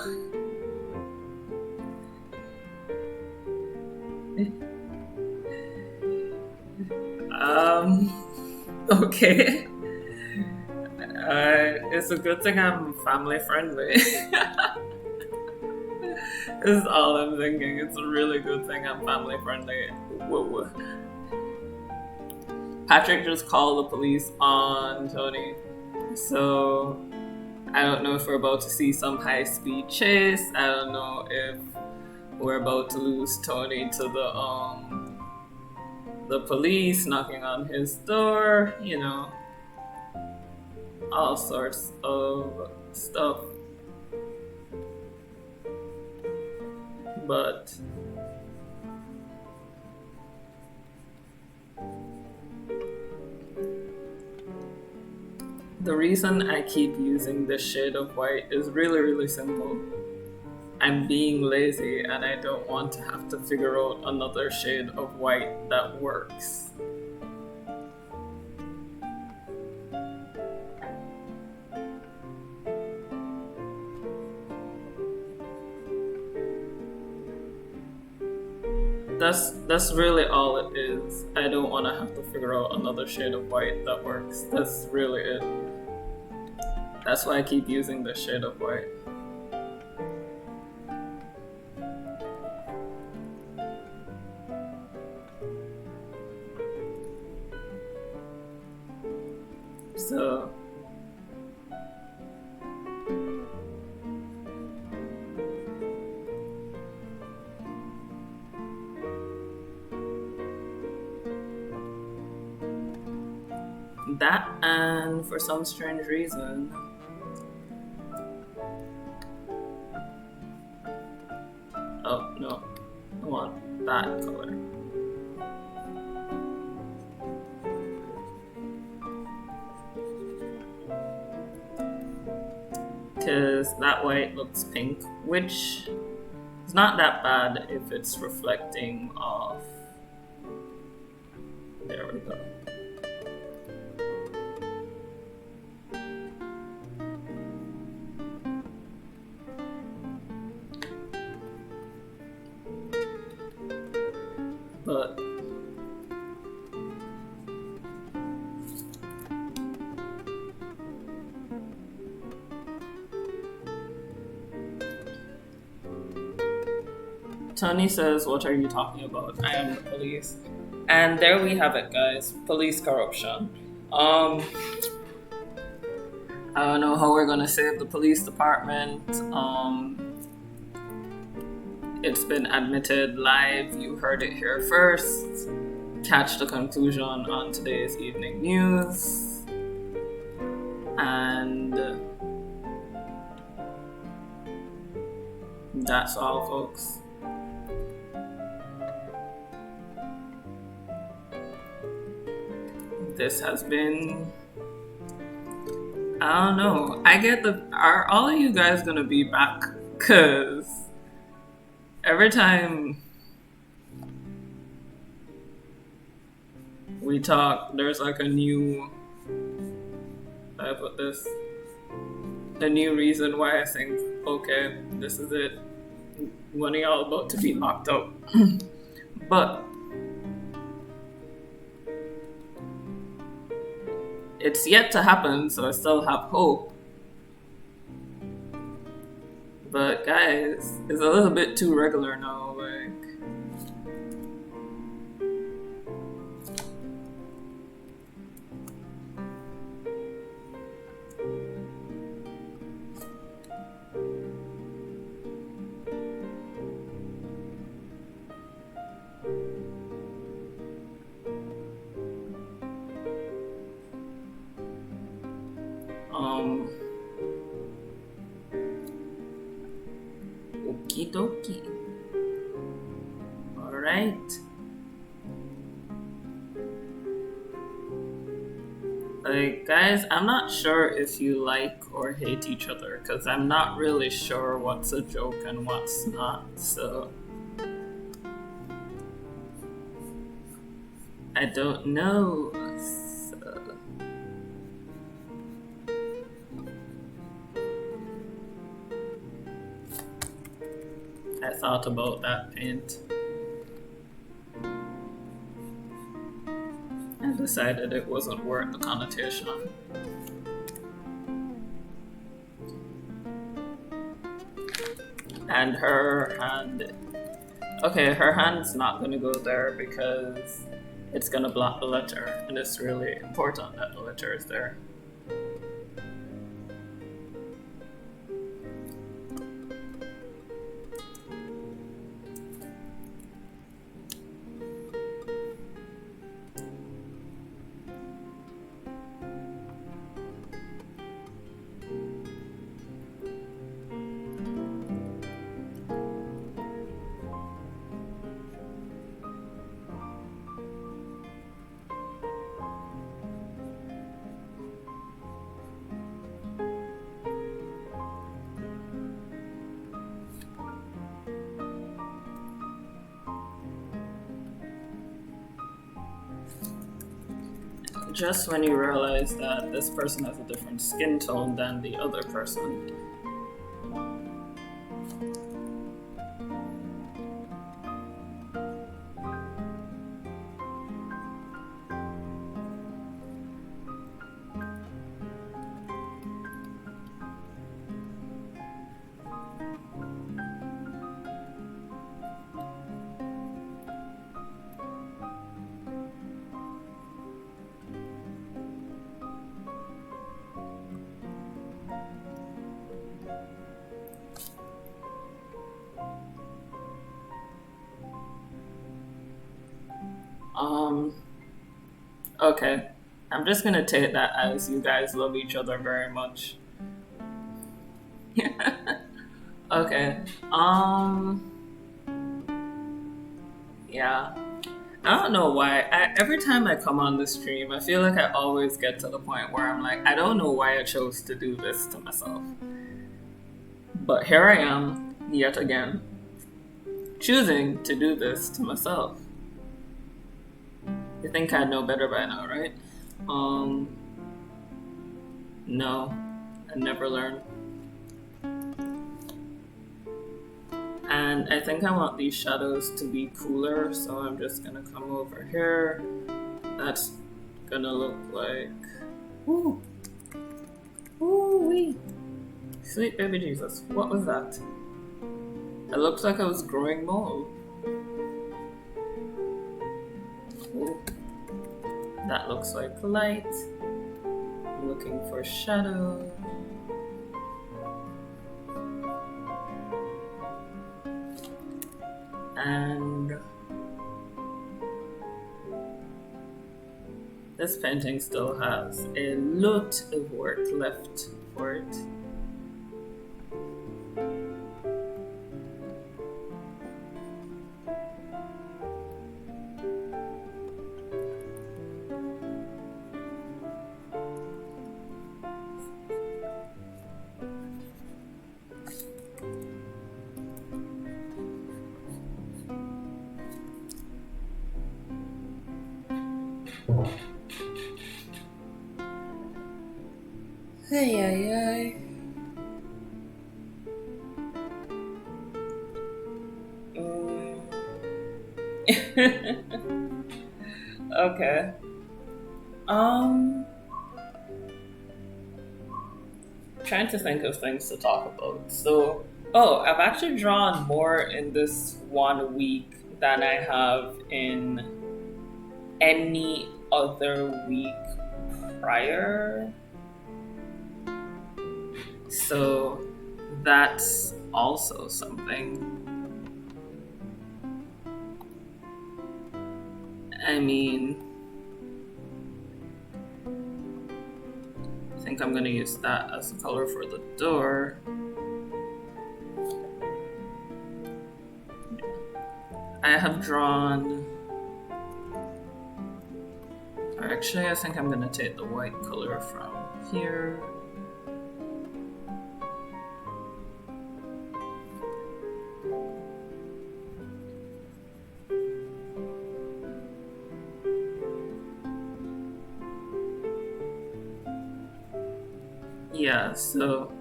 Okay. It's a good thing I'm family friendly. This is all I'm thinking. It's a really good thing I'm family friendly. Whoa. Patrick just called the police on Tony. So I don't know if we're about to see some high-speed chase. I don't know if we're about to lose Tony to the police knocking on his door, you know. All sorts of stuff. But the reason I keep using this shade of white is really, really simple. I'm being lazy and I don't want to have to figure out another shade of white that works. That's really all it is. I don't want to have to figure out another shade of white that works. That's really it. That's why I keep using this shade of white. So that, and for some strange reason, oh no, I want that color. Because that white looks pink, which is not that bad if it's reflecting off. There we go. But Tony says, "What are you talking about? I am the police." And there we have it, guys. Police corruption. I don't know how we're gonna save the police department. It's been admitted live. You heard it here first. Catch the conclusion on today's evening news. And that's all, folks. This has been, I don't know. Are all of you guys gonna be back? Cause every time we talk, there's like a new, a new reason why I think, okay, this is it. One of y'all about to be locked up. But it's yet to happen, so I still have hope. But guys, it's a little bit too regular now, like. Okie dokie. Alright. Like, guys, I'm not sure if you like or hate each other, because I'm not really sure what's a joke and what's not, so. I don't know. So. I thought about that paint. I decided it wasn't worth the connotation. And her hand. Okay, her hand's not gonna go there because it's gonna block the letter, and it's really important that the letter is there. just when you realize that this person has a different skin tone than the other person. Okay. I'm just gonna take that as you guys love each other very much. Okay. Yeah. I don't know why. Every time I come on the stream, I feel like I always get to the point where I'm like, I don't know why I chose to do this to myself. But here I am, yet again, choosing to do this to myself. You think I'd know better by now, right? No, I never learned. And I think I want these shadows to be cooler, so I'm just gonna come over here. That's gonna look like, ooh, ooh-wee. Sweet baby Jesus, what was that? It looks like I was growing mold. Ooh. That looks like light. I'm looking for shadow. And this painting still has a lot of work left for it. Ay, ay, ay. Okay. Trying to think of things to talk about. So, I've actually drawn more in this 1 week than I have in any other week prior. So, that's also something. I mean, I think I'm gonna use that as the color for the door. I have drawn, or actually I think I'm gonna take the white color from here. Yeah, so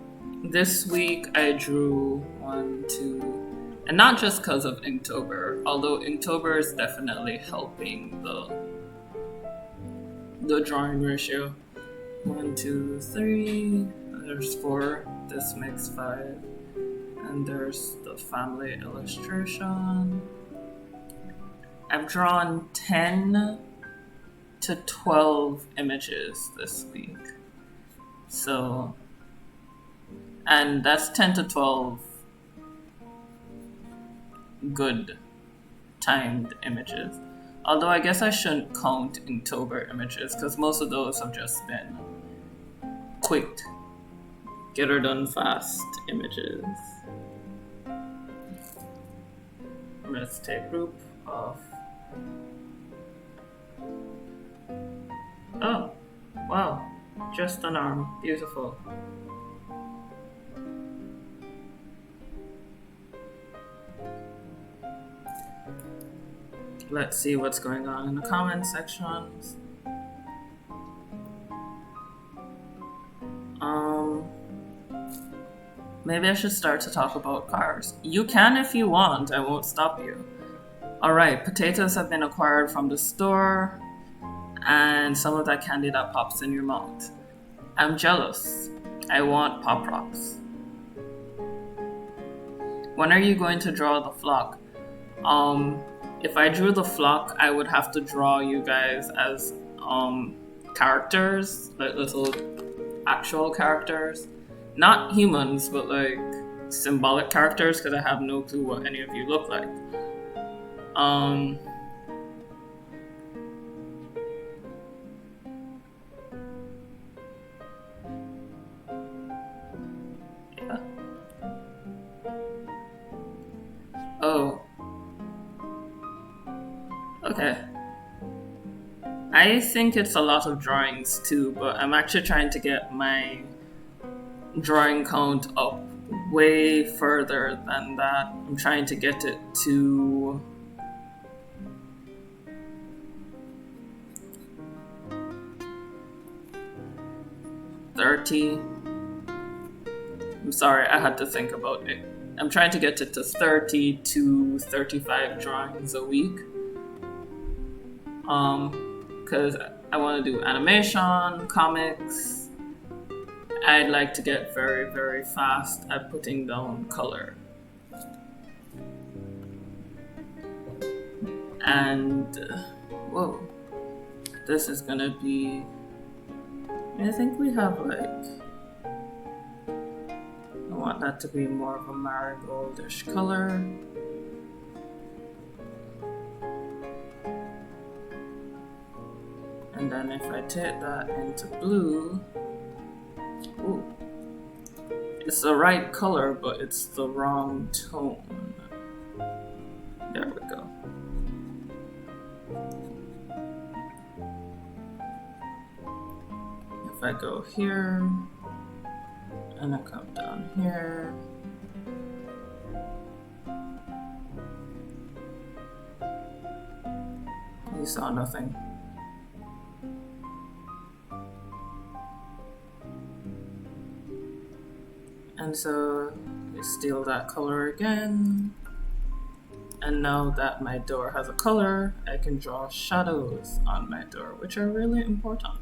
this week I drew 1, 2, and not just because of Inktober, although Inktober is definitely helping the drawing ratio. 1, 2, 3, there's 4, this makes 5, and there's the family illustration. I've drawn 10 to 12 images this week. So, and that's 10 to 12 good timed images. Although I guess I shouldn't count Inktober images because most of those have just been quick, get her done fast images. Let's take group off. Oh, wow. Just an arm. Beautiful. Let's see what's going on in the comment sections. maybe I should start to talk about cars. You can if you want, I won't stop you. Alright, potatoes have been acquired from the store, and some of that candy that pops in your mouth. I'm jealous. I want Pop Rocks. When are you going to draw the flock? If I drew the flock, I would have to draw you guys as characters, like little actual characters. Not humans, but like symbolic characters, because I have no clue what any of you look like. Yeah. Oh. Okay. I think it's a lot of drawings too, but I'm actually trying to get my drawing count up way further than that. I'm trying to get it to 30. I'm sorry, I had to think about it. I'm trying to get it to 30 to 35 drawings a week. Because I want to do animation, comics. I'd like to get very, very fast at putting down color. And, whoa, this is gonna be, I think we have like, I want that to be more of a marigoldish color. And then if I take that into blue, ooh, it's the right color, but it's the wrong tone. There we go. If I go here, and I come down here, you saw nothing. And so you steal that color again. And now that my door has a color, I can draw shadows on my door, which are really important.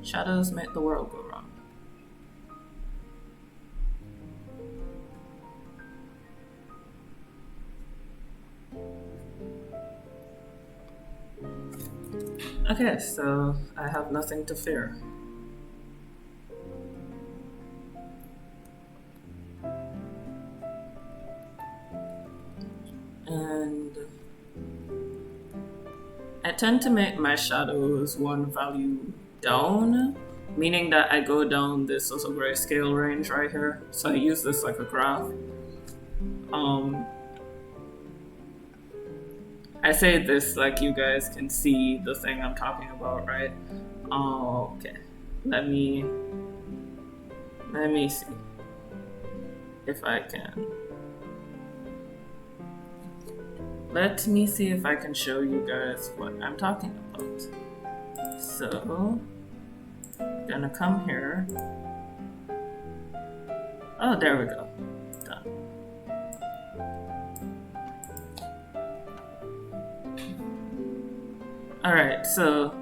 Shadows make the world go round. Okay, so I have nothing to fear. And I tend to make my shadows one value down, meaning that I go down this little grayscale range right here. So I use this like a graph. I say this like you guys can see the thing I'm talking about, right? Okay. Let me see if I can. Let me see if I can show you guys what I'm talking about. So, I'm gonna come here. Oh, there we go. Done. Alright, so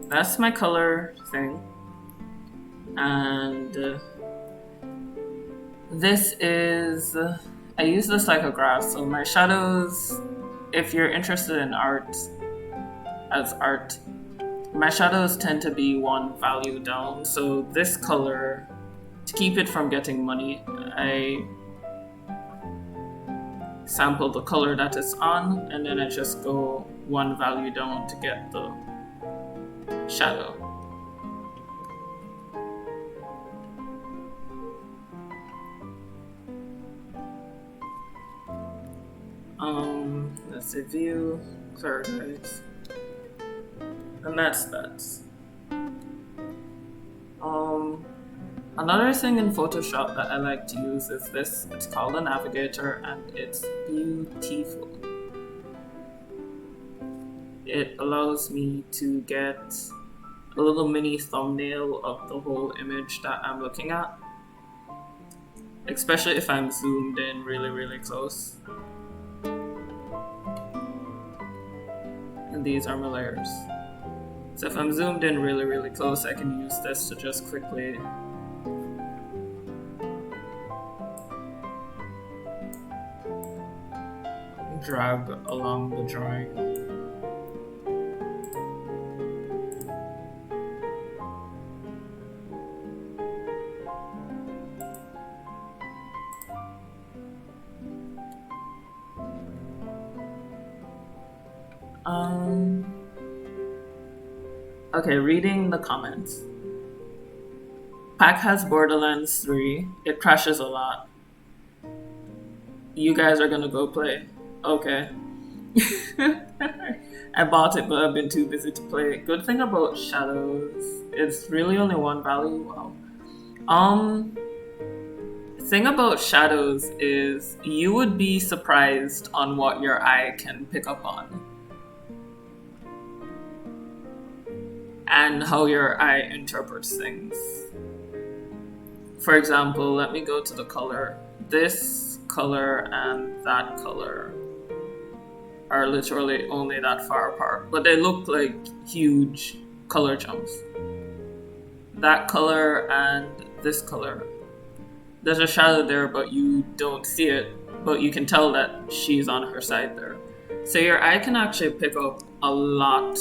that's my color thing. And this is, I use this like a graph. So my shadows, if you're interested in art, as art, my shadows tend to be one value down. So this color, to keep it from getting money, I sample the color that it's on, and then I just go one value down to get the shadow. Let's say view, clear guides. And that's that. Another thing in Photoshop that I like to use is this. It's called a navigator, and it's beautiful. It allows me to get a little mini thumbnail of the whole image that I'm looking at. especially if I'm zoomed in really, really close. And these are my layers. So if I'm zoomed in really, really close, I can use this to just quickly drag along the drawing. Okay, reading the comments. Pack has Borderlands 3. It crashes a lot. You guys are gonna go play. Okay. I bought it, but I've been too busy to play it. Good thing about Shadows, it's really only one value. Wow. Thing about Shadows is you would be surprised on what your eye can pick up on. And how your eye interprets things. For example, let me go to the color. This color and that color are literally only that far apart, but they look like huge color jumps. That color and this color. There's a shadow there, but you don't see it, but you can tell that she's on her side there. So your eye can actually pick up a lot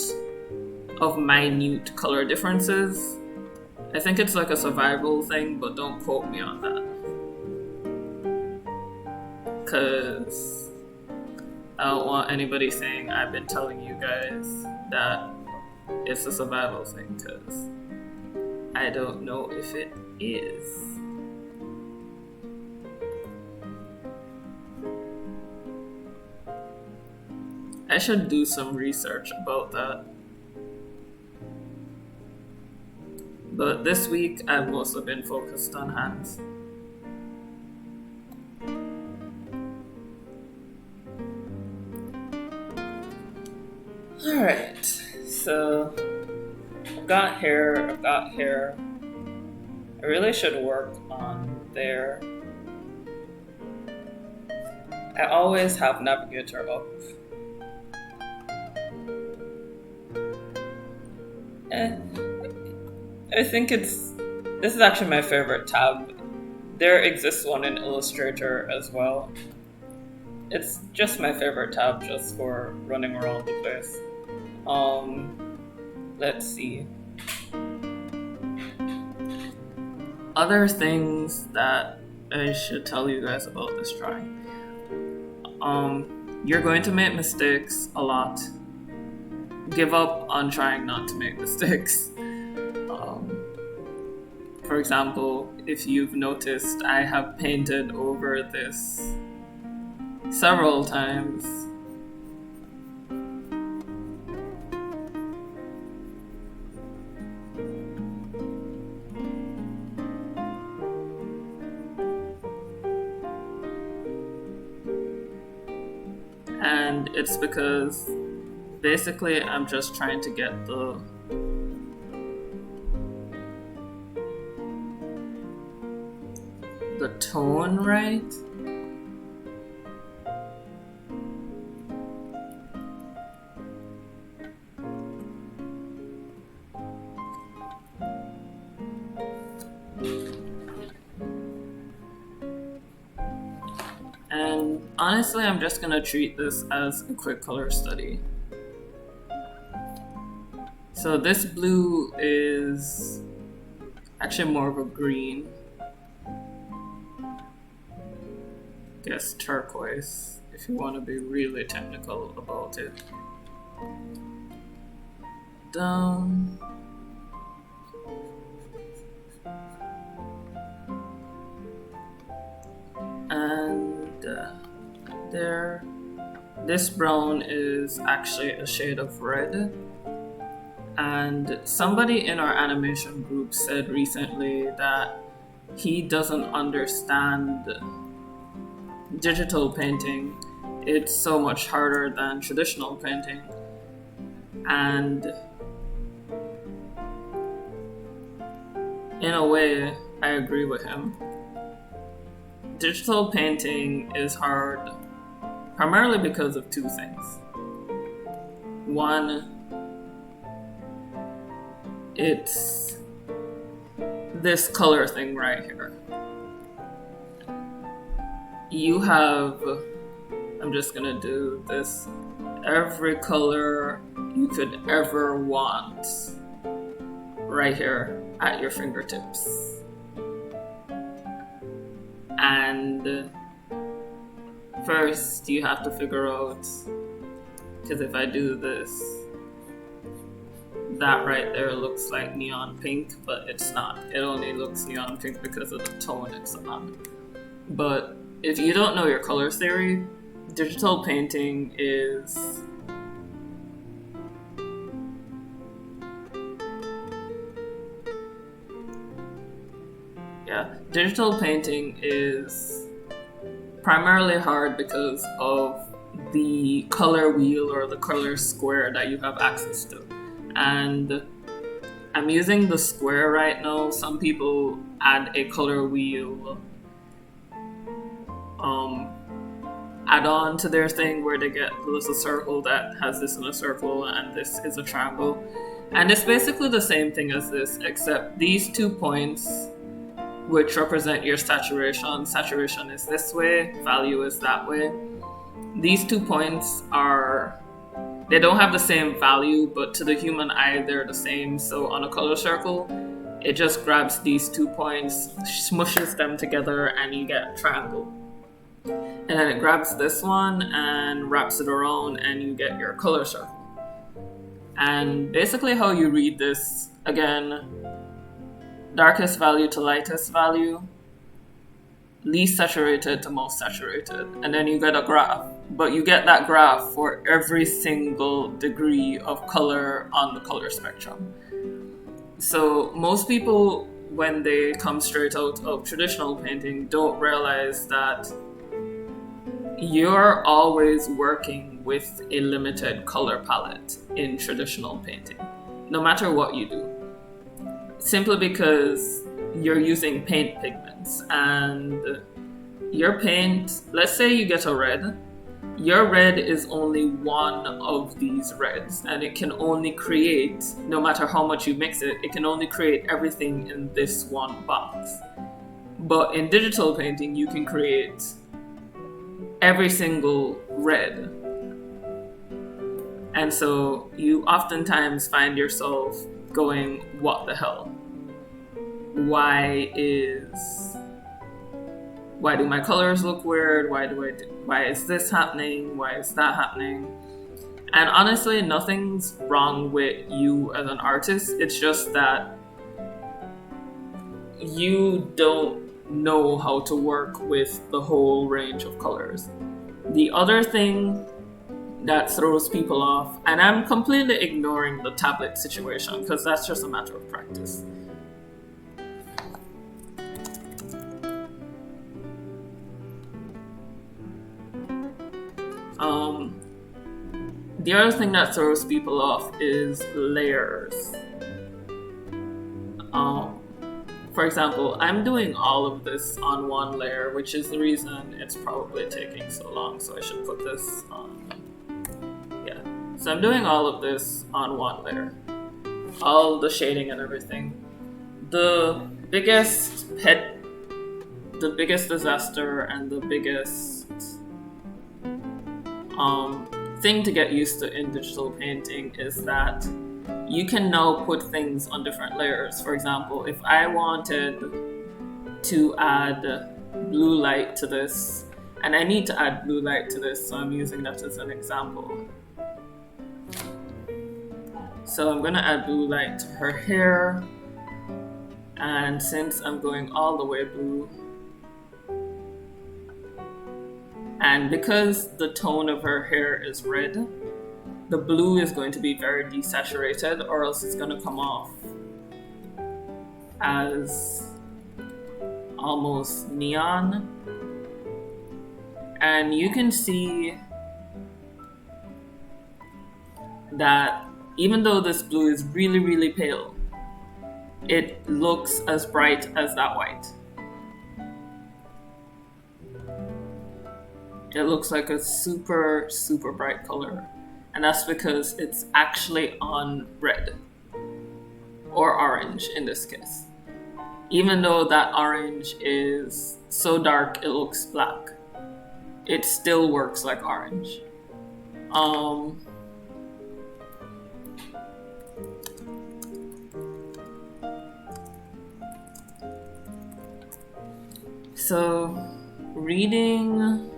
of minute color differences. I think it's like a survival thing, but don't quote me on that. Because I don't want anybody saying I've been telling you guys that it's a survival thing, because I don't know if it is. I should do some research about that. But this week, I've mostly been focused on hands. Alright, so I've got hair. I really should work on there. I always have Navigator up. I think this is actually my favorite tab. There exists one in Illustrator as well. It's just my favorite tab just for running around the place. Let's see. Other things that I should tell you guys about this drawing. You're going to make mistakes a lot. Give up on trying not to make mistakes. For example, if you've noticed, I have painted over this several times. And it's because basically I'm just trying to get the tone right. And honestly, I'm just gonna treat this as a quick color study. So this blue is actually more of a green. Guess turquoise, if you want to be really technical about it. Down. And there. This brown is actually a shade of red. And somebody in our animation group said recently that he doesn't understand digital painting. It's so much harder than traditional painting. And in a way, I agree with him. digital painting is hard primarily because of two things. One, it's this color thing right here. You have, I'm just gonna do this, every color you could ever want right here at your fingertips. And first you have to figure out, because if I do this, that right there looks like neon pink, but it's not. It only looks neon pink because of the tone it's on. But if you don't know your color theory, digital painting is digital painting is primarily hard because of the color wheel or the color square that you have access to. And I'm using the square right now. Some people add a color wheel add-on to their thing where they get a little circle that has this in a circle and this is a triangle. And it's basically the same thing as this, except these 2 points, which represent your saturation. Saturation is this way, value is that way. These 2 points they don't have the same value, but to the human eye, they're the same. So on a color circle, it just grabs these 2 points, smushes them together, and you get a triangle. And then it grabs this one and wraps it around, and you get your color circle. And basically how you read this, again, darkest value to lightest value, least saturated to most saturated, and then you get a graph. But you get that graph for every single degree of color on the color spectrum. So most people, when they come straight out of traditional painting, don't realize that you're always working with a limited color palette in traditional painting, no matter what you do. Simply because you're using paint pigments, and your paint, let's say you get a red, your red is only one of these reds, and it can only create, no matter how much you mix it, it can only create everything in this one box. But in digital painting, you can create every single red. And so you oftentimes find yourself going, what the hell? Why do my colors look weird? Why is this happening? Why is that happening? And honestly, nothing's wrong with you as an artist. It's just that you don't know how to work with the whole range of colors. The other thing that throws people off, and I'm completely ignoring the tablet situation because that's just a matter of practice. The other thing that throws people off is layers. For example, I'm doing all of this on one layer, which is the reason it's probably taking so long, so I should put this on. Yeah. So I'm doing all of this on one layer. All the shading and everything. The biggest disaster and the biggest thing to get used to in digital painting is that you can now put things on different layers. For example, if I wanted to add blue light to this, and I need to add blue light to this, so I'm using that as an example. So I'm gonna add blue light to her hair, and since I'm going all the way blue, and because the tone of her hair is red, the blue is going to be very desaturated, or else it's going to come off as almost neon. And you can see that even though this blue is really, really pale, it looks as bright as that white. it looks like a super, super bright color. And that's because it's actually on red or orange in this case. Even though that orange is so dark it looks black, it still works like orange. So reading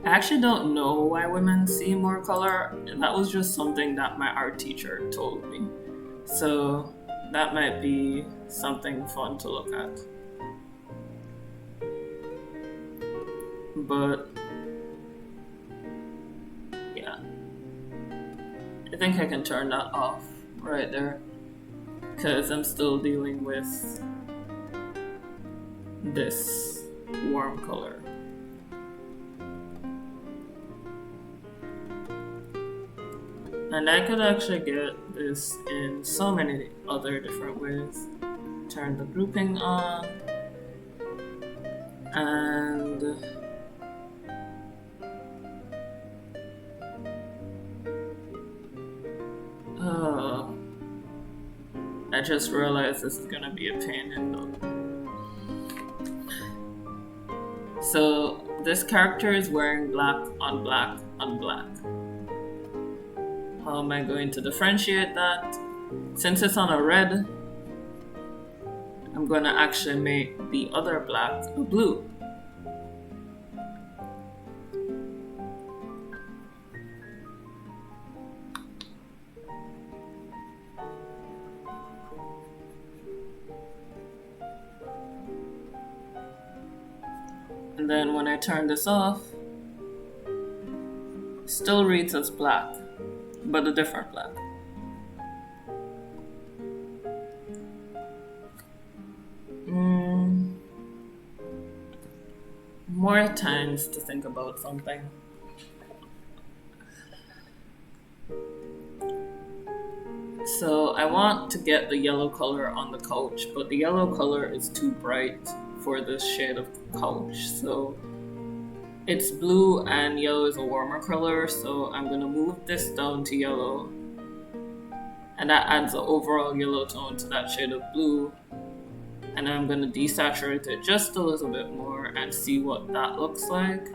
I actually don't know why women see more color. That was just something that my art teacher told me. So that might be something fun to look at. But yeah, I think I can turn that off right there because I'm still dealing with this warm color. And I could actually get this in so many other different ways. Turn the grouping on. And I just realized this is gonna be a pain in the... So this character is wearing black on black on black. How am I going to differentiate that? Since it's on a red, I'm going to actually make the other black a blue. And then when I turn this off, it still reads as black, but a different black. More times to think about something. So I want to get the yellow color on the couch, but the yellow color is too bright for this shade of couch. So it's blue and yellow is a warmer color, so I'm gonna move this down to yellow. And that adds an overall yellow tone to that shade of blue. And I'm gonna desaturate it just a little bit more and see what that looks like.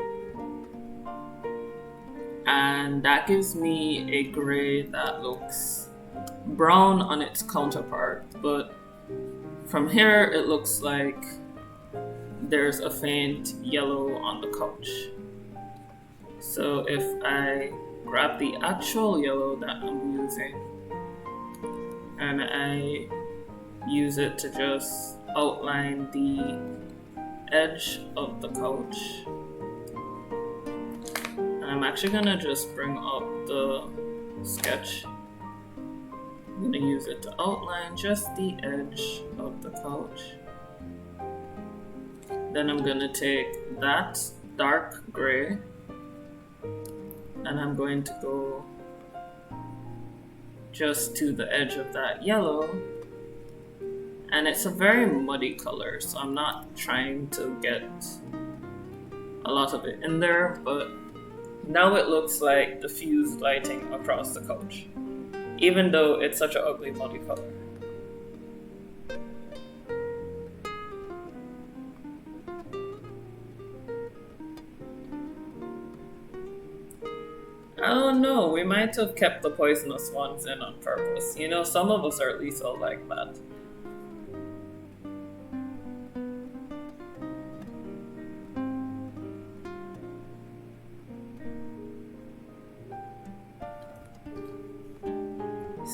And that gives me a gray that looks brown on its counterpart, but from here it looks like there's a faint yellow on the couch. So if I grab the actual yellow that I'm using and I use it to just outline the edge of the couch, and I'm actually gonna just bring up the sketch. I'm gonna use it to outline just the edge of the couch. Then I'm gonna take that dark gray and I'm going to go just to the edge of that yellow. And it's a very muddy color, so I'm not trying to get a lot of it in there, but now it looks like diffused lighting across the couch, even though it's such an ugly muddy color. I don't know, we might have kept the poisonous ones in on purpose. You know, some of us are lethal like that.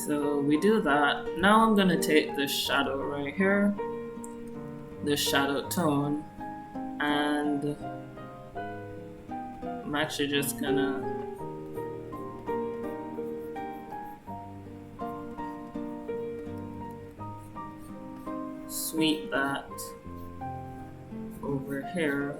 So we do that. Now I'm gonna take this shadow right here, this shadow tone, and I'm actually just gonna sweep that over here.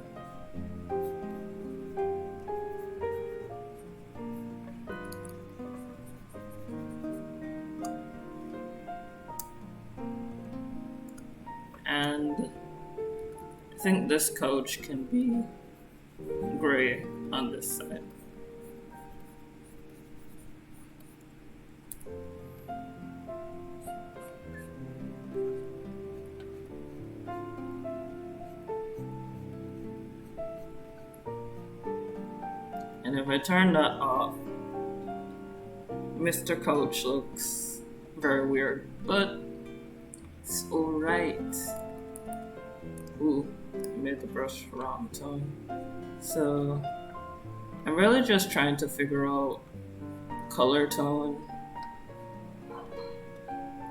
And I think this couch can be gray on this side. And if I turn that off, Mr. Couch looks very weird, but it's alright. Ooh, I made the brush wrong tone. So, I'm really just trying to figure out color tone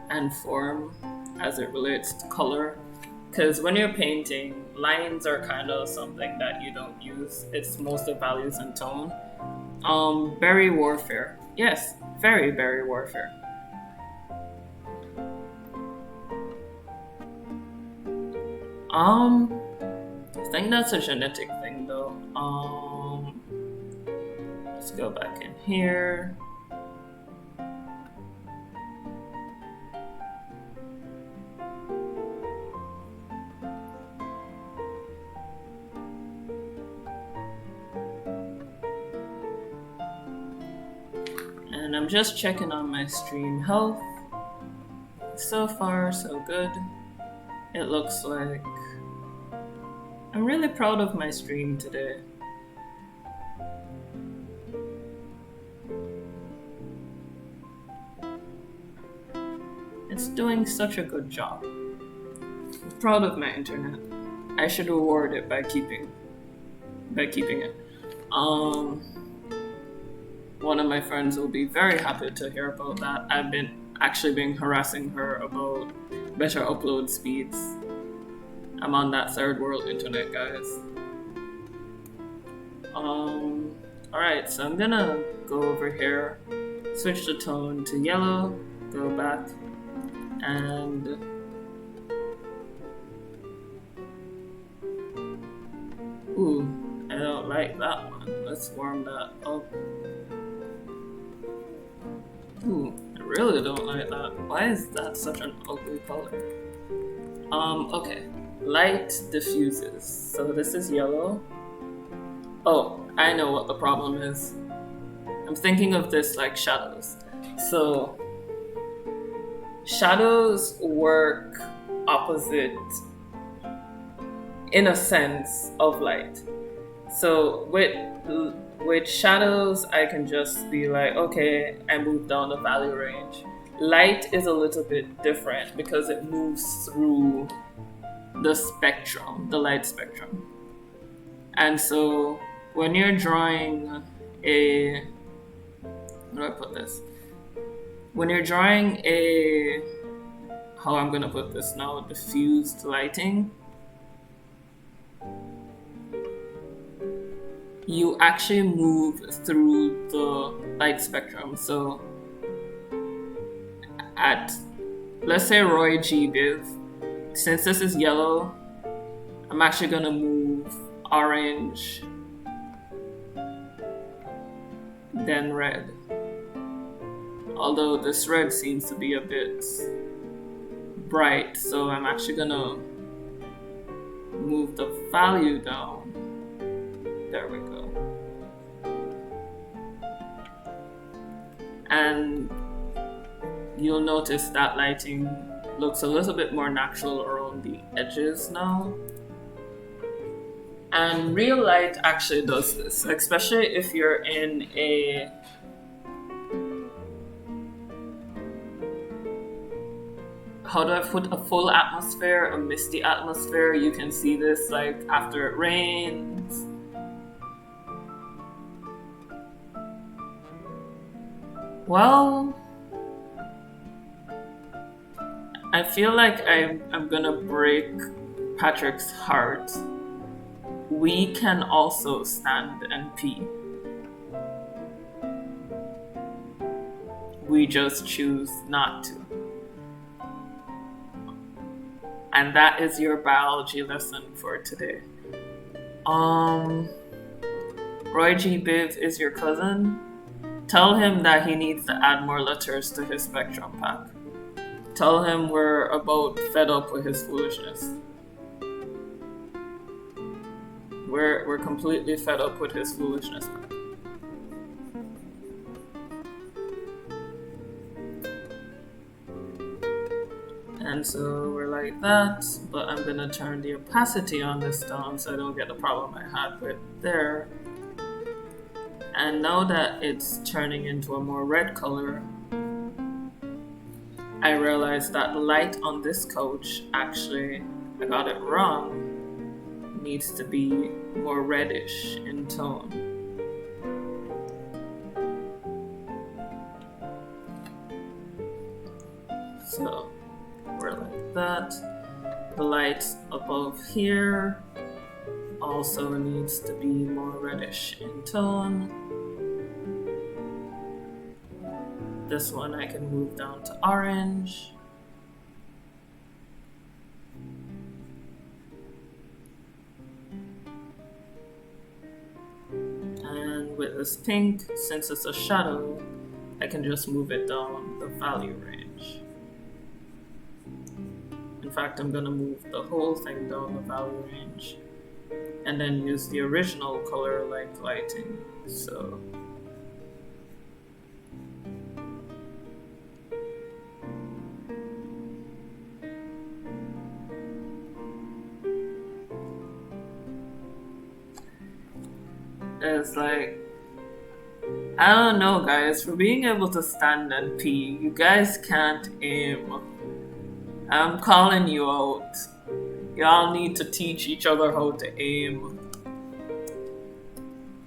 and form as it relates to color. Because when you're painting, lines are kind of something that you don't use. It's mostly values and tone. Berry Warfare. Yes, very Berry Warfare. I think that's a genetic thing though. Let's go back in here. And I'm just checking on my stream health. So far, so good. It looks like I'm really proud of my stream today. It's doing such a good job. I'm proud of my internet. I should reward it by keeping it. One of my friends will be very happy to hear about that. I've been harassing her about better upload speeds. I'm on that third world internet, guys. Alright, so I'm gonna go over here, switch the tone to yellow, go back, and ooh, I don't like that one. Let's warm that up. Ooh, I really don't like that. Why is that such an ugly color? Okay. Light diffuses. So this is yellow. Oh, I know what the problem is. I'm thinking of this like shadows. So shadows work opposite in a sense of light. So with shadows, I can just be like, okay, I move down the value range. Light is a little bit different because it moves through the spectrum, the light spectrum. And so when you're drawing how do I put this? When you're drawing how I'm gonna put this now, diffused lighting, you actually move through the light spectrum. So at, let's say Roy G Biv, since this is yellow, I'm actually gonna move orange, then red. Although this red seems to be a bit bright, so I'm actually gonna move the value down. There we go. And you'll notice that lighting looks a little bit more natural around the edges now. And real light actually does this, especially if you're in a how do I put a full atmosphere, a misty atmosphere. You can see this like after it rains. Well, I feel like I'm gonna break Patrick's heart we can also stand and pee. We just choose not to. And that is your biology lesson for today. Roy G. Biv is your cousin. Tell him that he needs to add more letters to his spectrum pack. Tell him we're about fed up with his foolishness. We're completely fed up with his foolishness, man. And so we're like that, but I'm gonna turn the opacity on this down so I don't get the problem I had with there. And now that it's turning into a more red color, I realized that the light on this couch, actually, I got it wrong, needs to be more reddish in tone. So we're like that. The light above here also needs to be more reddish in tone. This one I can move down to orange. And with this pink, since it's a shadow, I can just move it down the value range. In fact, I'm gonna move the whole thing down the value range and then use the original color like lighting. So it's like, I don't know, guys, for being able to stand and pee, you guys can't aim. I'm calling you out. Y'all need to teach each other how to aim.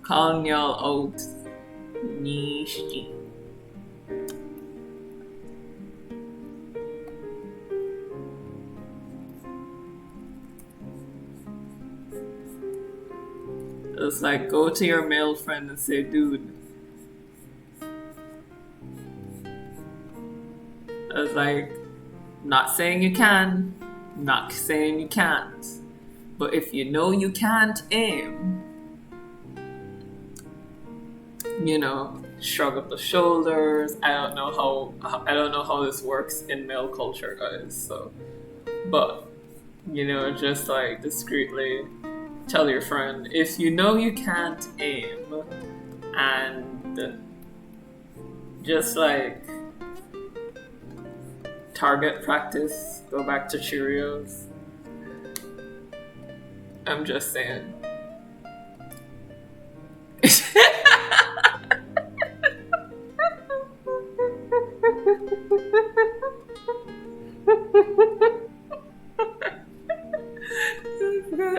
Calling y'all out. Nishi. It's like, go to your male friend and say, dude. It's like, not saying you can, not saying you can't. But if you know you can't aim, you know, shrug up the shoulders. I don't know how this works in male culture, guys. So, but you know, just like discreetly tell your friend if you know you can't aim, and just like target practice. Go back to Cheerios. I'm just saying.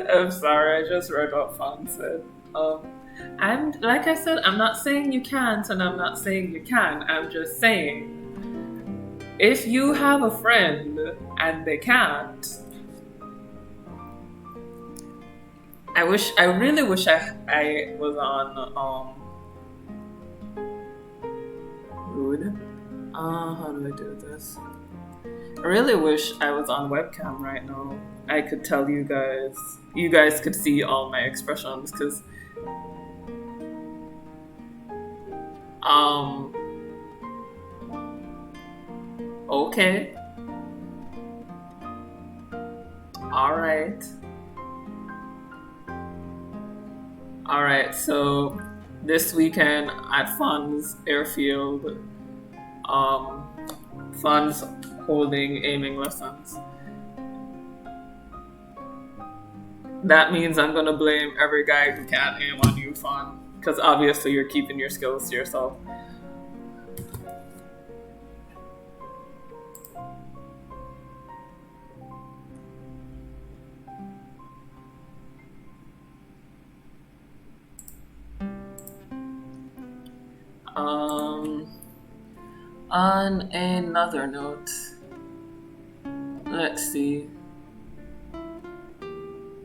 I'm sorry, I just read what Fawn said. I'm like I said, I'm not saying you can't, and I'm not saying you can. I'm just saying, if you have a friend and they can't, I really wish I was on Rude. How do I do this? I really wish I was on webcam right now. I could tell you guys could see all my expressions, because okay. Alright, so this weekend at Fun's Airfield, Fun's holding aiming lessons. That means I'm gonna blame every guy who can't aim on you, Fun, because obviously you're keeping your skills to yourself. On another note, let's see.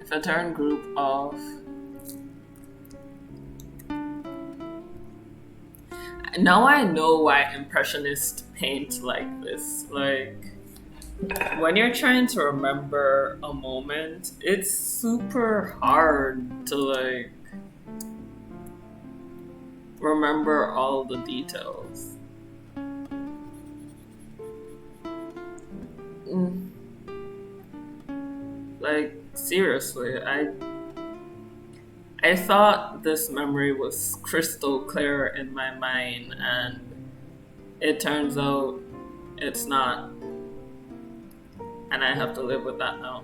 If I turn group off, Now I know why impressionists paint like this. Like, when you're trying to remember a moment, it's super hard to like remember all the details. Mm. Like, seriously, I thought this memory was crystal clear in my mind, and it turns out it's not, and I have to live with that now.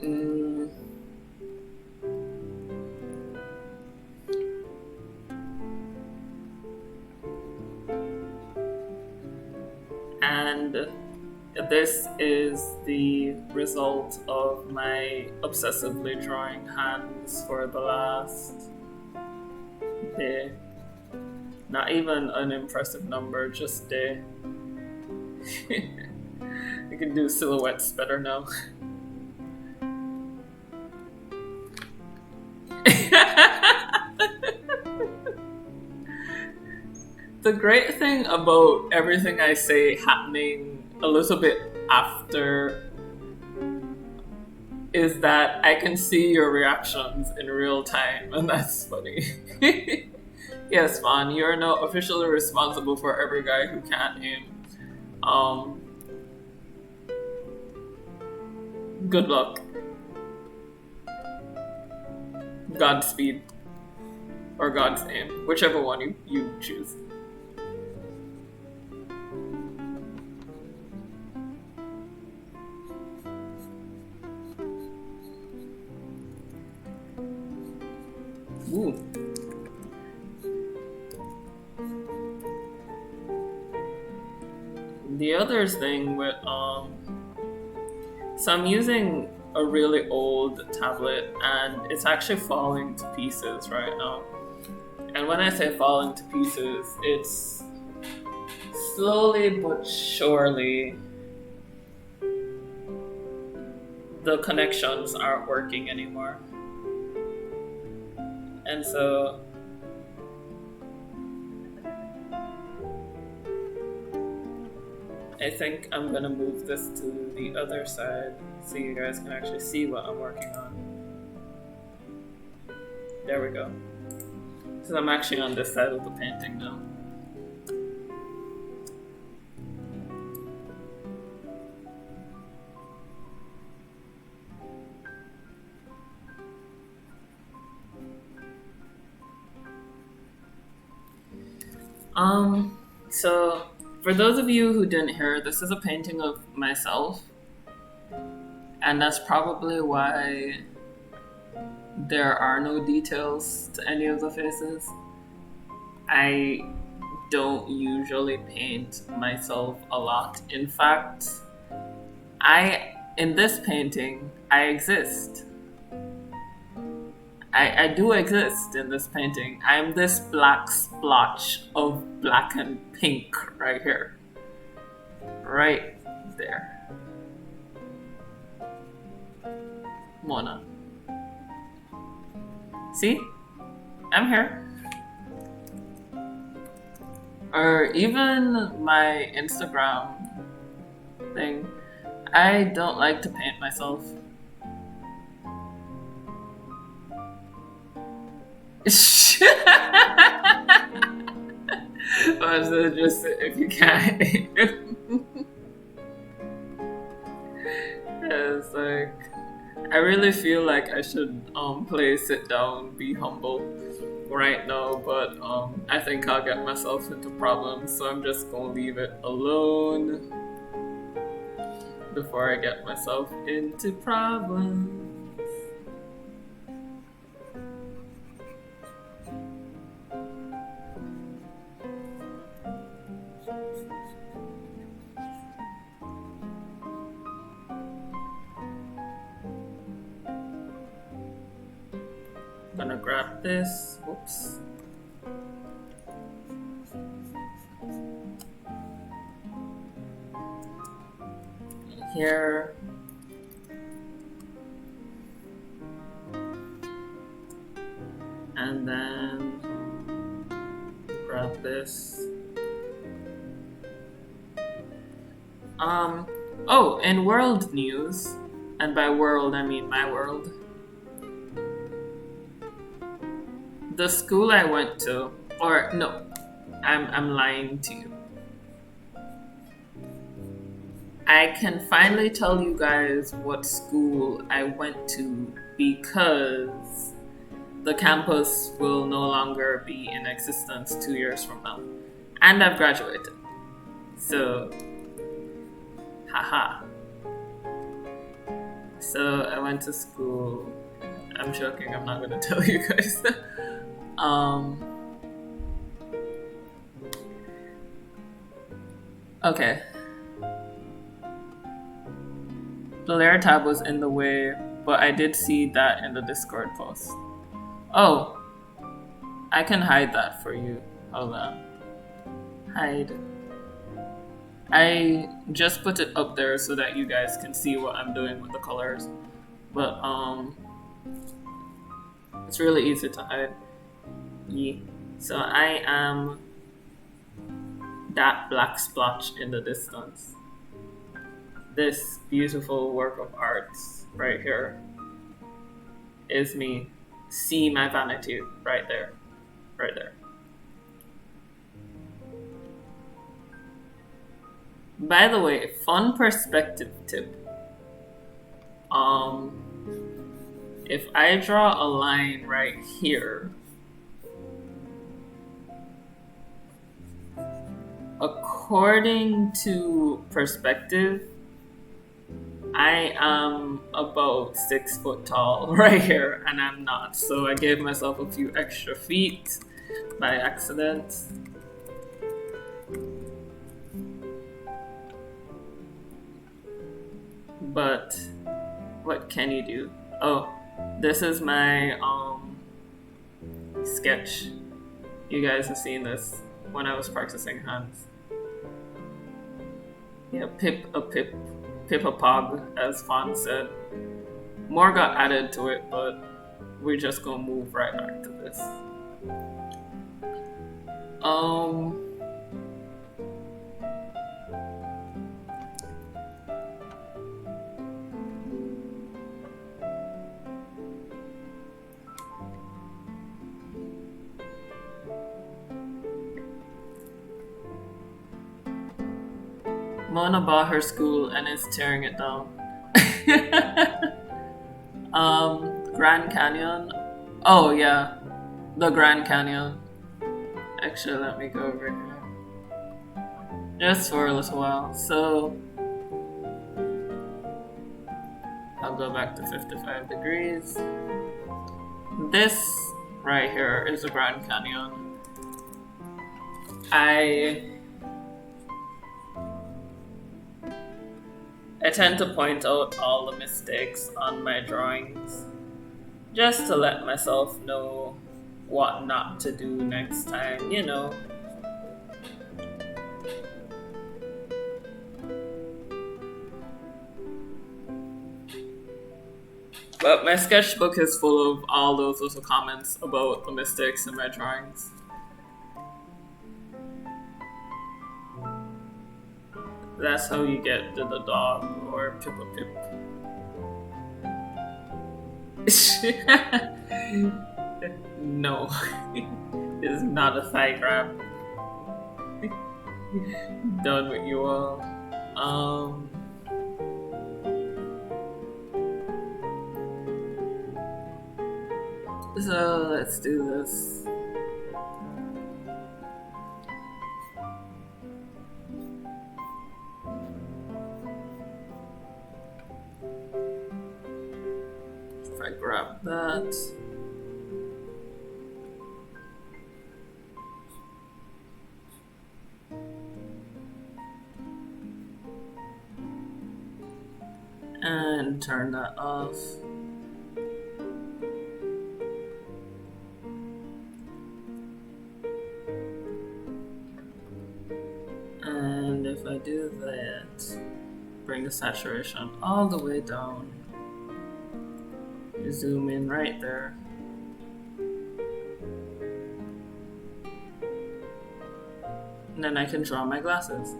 Mm. And this is the result of my obsessively drawing hands for the last day. Not even an impressive number, just day. I can do silhouettes better now. The great thing about everything I say happening a little bit after is that I can see your reactions in real time, and that's funny. Yes, Vaughn, you're now officially responsible for every guy who can't aim. Um, Good luck. Godspeed. Or God's aim. Whichever one you choose. Ooh. The other thing with so I'm using a really old tablet, and it's actually falling to pieces right now. And when I say falling to pieces, it's slowly but surely the connections aren't working anymore. And so I think I'm gonna move this to the other side so you guys can actually see what I'm working on. There we go. So I'm actually on this side of the painting now. So for those of you who didn't hear, this is a painting of myself, and that's probably why there are no details to any of the faces. I don't usually paint myself a lot. In fact, in this painting, I exist. I do exist in this painting. I'm this black splotch of black and pink right here. Right there. Mona. See? I'm here. Or even my Instagram thing. I don't like to paint myself. Or so just if you can't. It's like I really feel like I should play sit down, be humble right now, but I think I'll get myself into problems, so I'm just gonna leave it alone before I get myself into problems. I'm gonna grab this. Whoops. here. And then grab this. Oh, in world news, and by world I mean my world, the school I went to, or no, I'm lying to you. I can finally tell you guys what school I went to because the campus will no longer be in existence 2 years from now. And I've graduated. So, haha. So I went to school. I'm joking, I'm not going to tell you guys. Okay. The layer tab was in the way, but I did see that in the Discord post. Oh, I can hide that for you. Hold on. Hide. I just put it up there so that you guys can see what I'm doing with the colors. But it's really easy to hide. Yeah. So I am that black splotch in the distance. This beautiful work of art right here is me. See my vanity right there. Right there. By the way, fun perspective tip. If I draw a line right here, according to perspective, I am about 6 foot tall right here, and I'm not. So I gave myself a few extra feet by accident. But what can you do? Oh, this is my sketch. You guys have seen this when I was practicing hands. Yeah, pip a pog, as Fawn said. More got added to it, but we're just gonna move right back to this. Mona bought her school and is tearing it down. Grand Canyon. Oh yeah, the Grand Canyon. Actually, let me go over here. Just for a little while. So I'll go back to 55 degrees. This right here is the Grand Canyon. I tend to point out all the mistakes on my drawings just to let myself know what not to do next time, you know. But my sketchbook is full of all those little comments about the mistakes in my drawings. That's how you get to the dog or Pippa Pip. No, this is not a thigh grab. Done with you all. So let's do this. If I grab that. And turn that off. And if I do that, Bring the saturation all the way down. Zoom in right there. And then I can draw my glasses.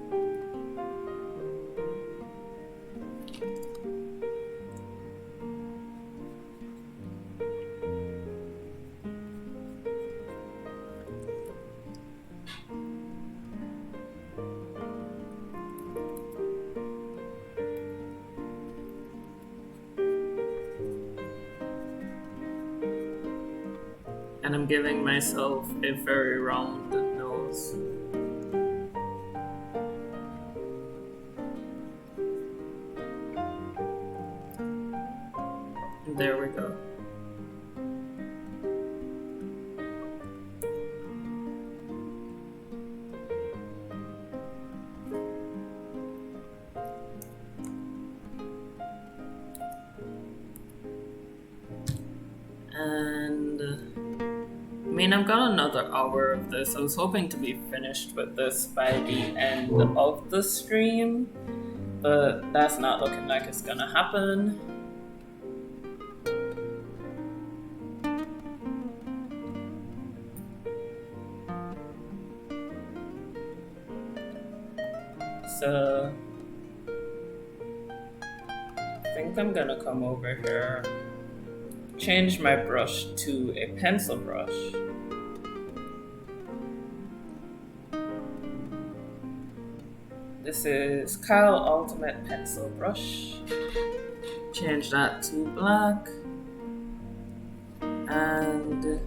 And I'm giving myself a very round nose. And there we go. And I mean, I've got another hour of this. I was hoping to be finished with this by the end of the stream, but that's not looking like it's gonna happen. So I think I'm gonna come over here, change my brush to a pencil brush. This is Kyle Ultimate Pencil Brush. Change that to black. And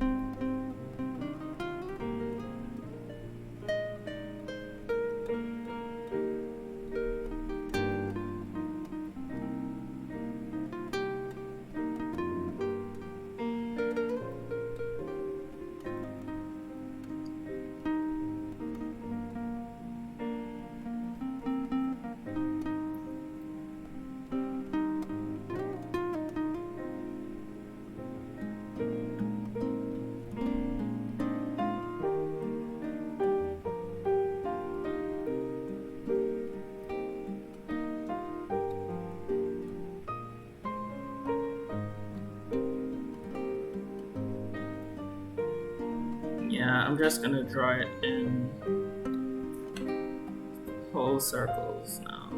yeah, I'm just gonna draw it in whole circles now,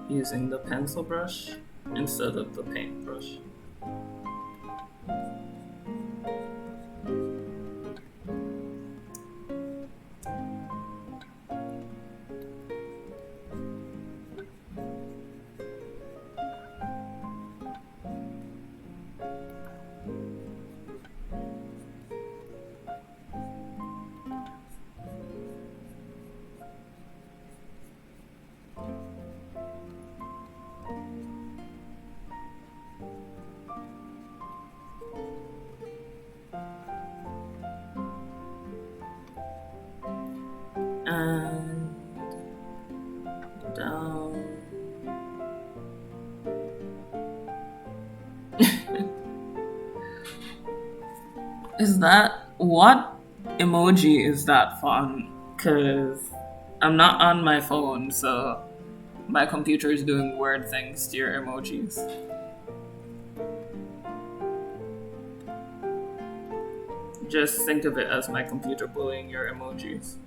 using the pencil brush instead of the paintbrush. And down. Is that what emoji is that font? Cause I'm not on my phone, so my computer is doing weird things to your emojis. Just think of it as my computer bullying your emojis.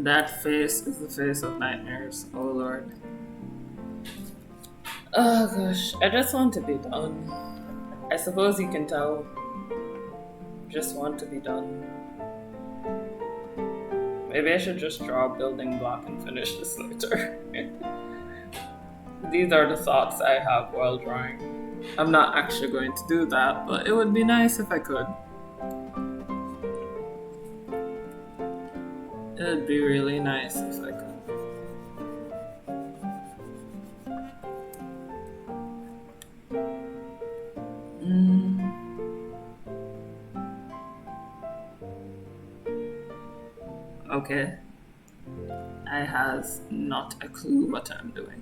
That face is the face of nightmares. Oh lord. Oh gosh, I just want to be done. I suppose you can tell. Just want to be done. Maybe I should just draw a building block and finish this later. These are the thoughts I have while drawing. I'm not actually going to do that, but it would be nice if I could. It would be really nice if I could. Okay. I has not a clue what I'm doing.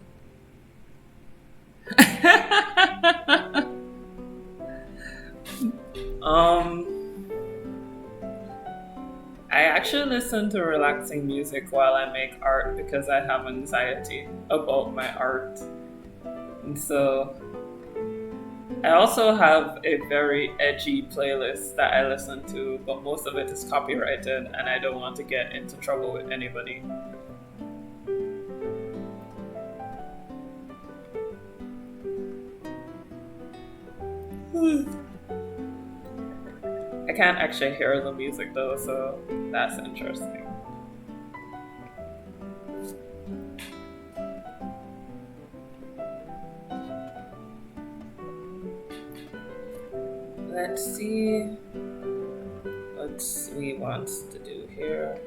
I actually listen to relaxing music while I make art because I have anxiety about my art. And so I also have a very edgy playlist that I listen to, but most of it is copyrighted and I don't want to get into trouble with anybody. I can't actually hear the music though, so that's interesting. Let's see what we want to do here.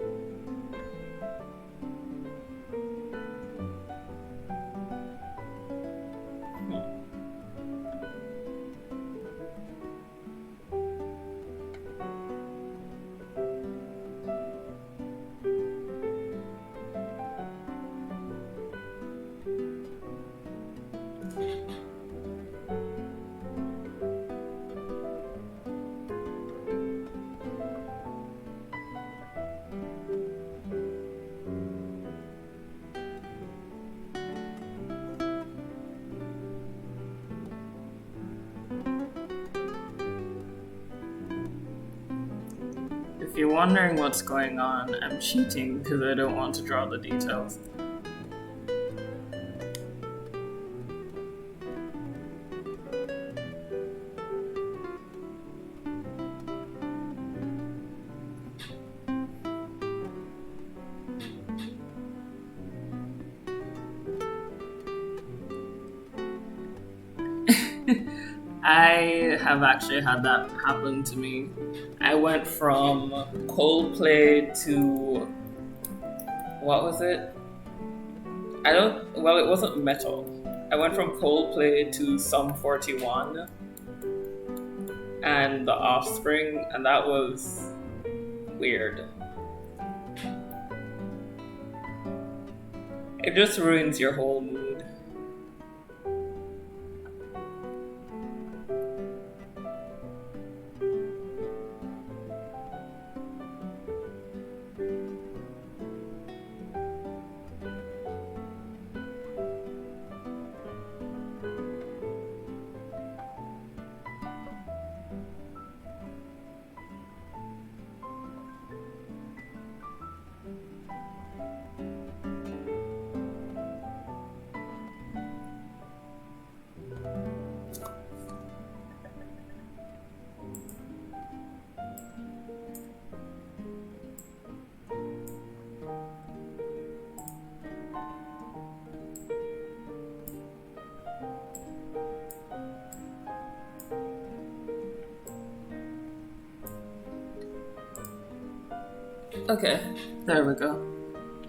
If you're wondering what's going on, I'm cheating because I don't want to draw the details. I have actually had that happen to me. I went from Coldplay to what was it? It wasn't metal. I went from Coldplay to Sum 41 and The Offspring, and that was weird. It just ruins your whole mood. Okay, there we go.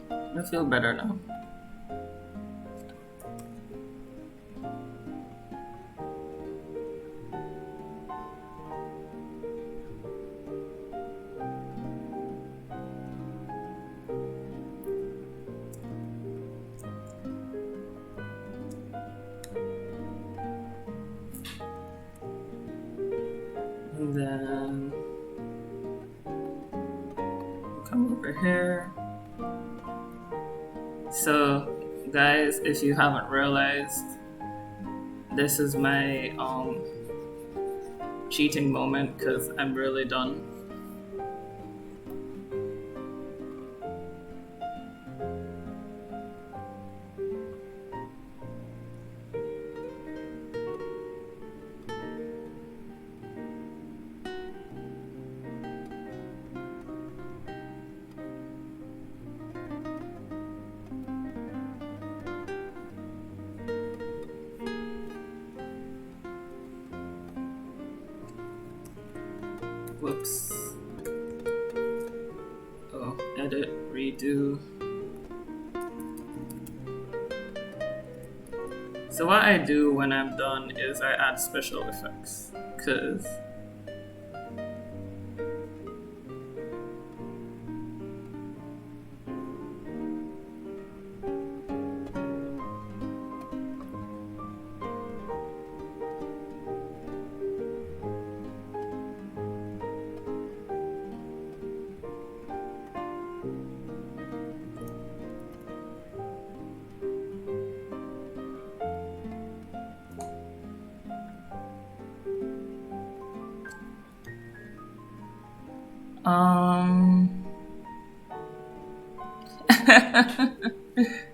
I feel better now. And then come over here. So guys, if you haven't realized, this is my cheating moment because I'm really done. Whoops. Oh, edit, redo. So what I do when I'm done is I add special effects, cause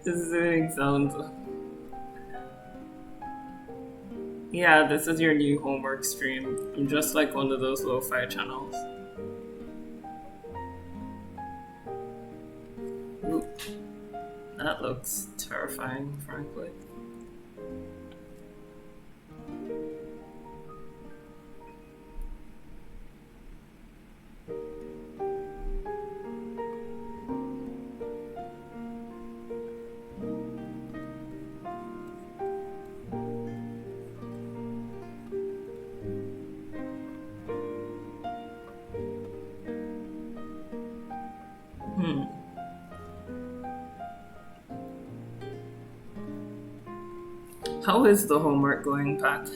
this is doing sounds. Yeah, this is your new homework stream. I'm just like one of those lo-fi channels. Ooh, that looks terrifying, frankly. How is the homework going, Pat?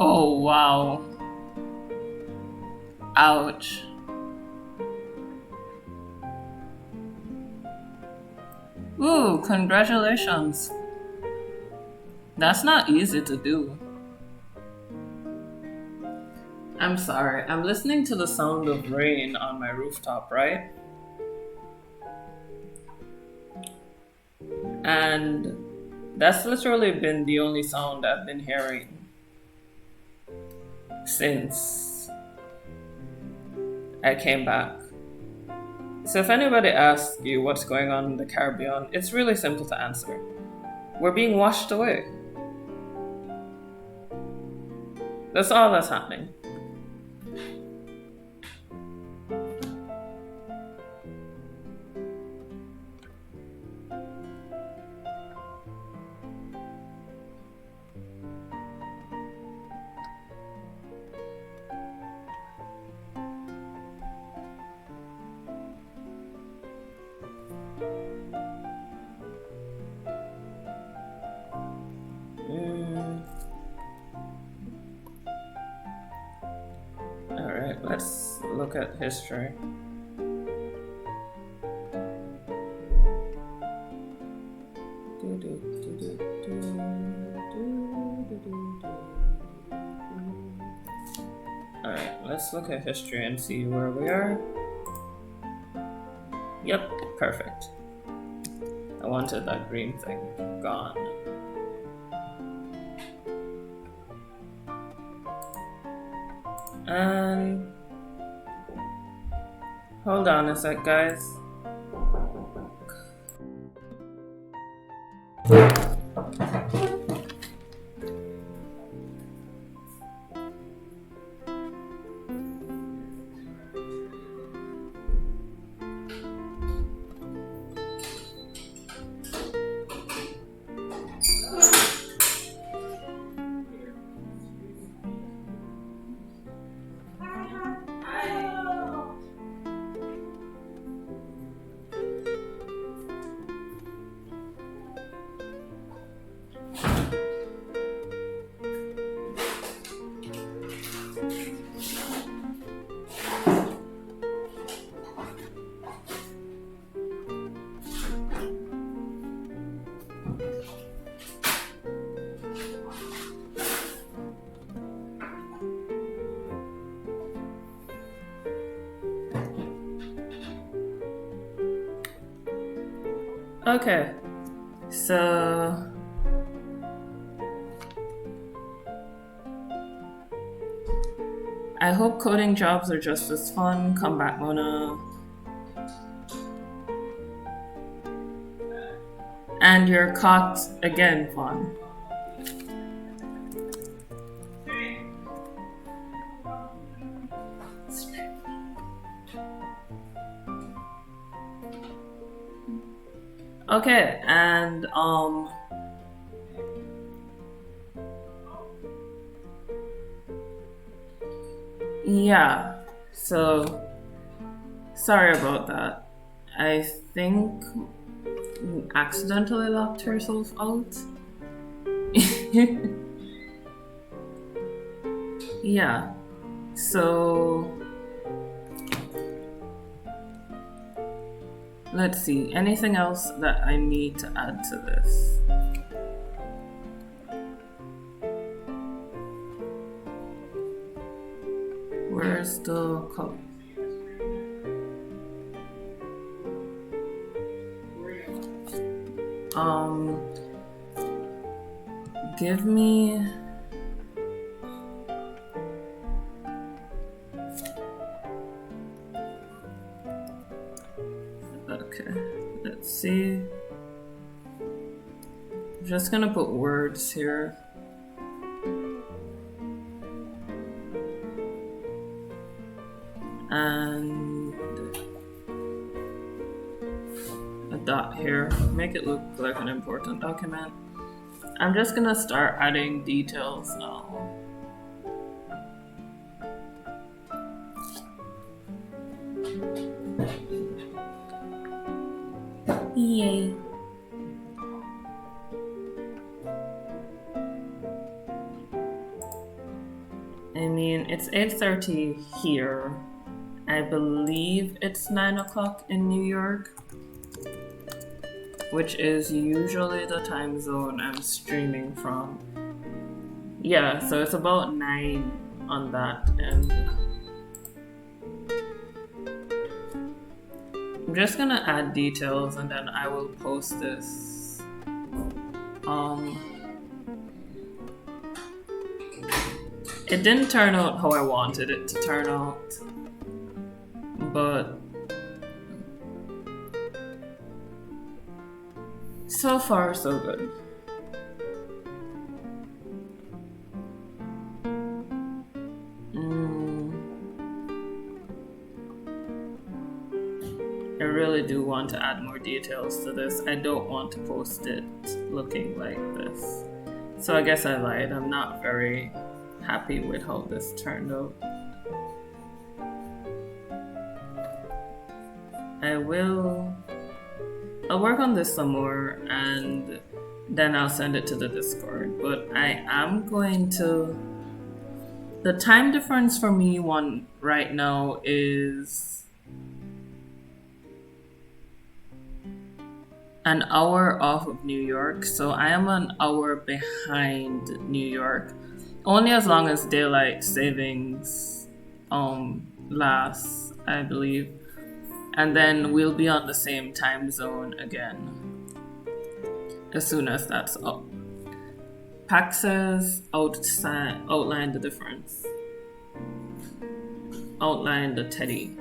Oh, wow. Ouch. Ooh, congratulations. That's not easy to do. I'm sorry, I'm listening to the sound of rain on my rooftop, right? And that's literally been the only sound I've been hearing since I came back. So if anybody asks you what's going on in the Caribbean, it's really simple to answer. We're being washed away. That's all that's happening. Alright, let's look at history. let's look at history and see where we are. Yep, perfect. I wanted that green thing gone. And hold on a sec, guys. Okay, so I hope coding jobs are just as fun. Come back, Mona. And your caught again fun. Okay, and yeah, so sorry about that. I think we accidentally locked herself out. Yeah, so let's see, anything else that I need to add to this? Where's the code? Give me okay, let's see. I'm just gonna put words here. And a dot here. Make it look like an important document. I'm just gonna start adding details now. Yay. I mean, it's 8:30 here. I believe it's 9 o'clock in New York, which is usually the time zone I'm streaming from. Yeah, so it's about 9 on that end. I'm just gonna add details and then I will post this. It didn't turn out how I wanted it to turn out, but so far so good. I really do want to add more details to this. I don't want to post it looking like this. So I guess I lied. I'm not very happy with how this turned out. I'll work on this some more and then I'll send it to the Discord. But I am going to... The time difference for me right now is an hour off of New York. So I am an hour behind New York. Only as long as daylight savings last, I believe. And then we'll be on the same time zone again as soon as that's up. Pack says outline the difference. Outline the teddy.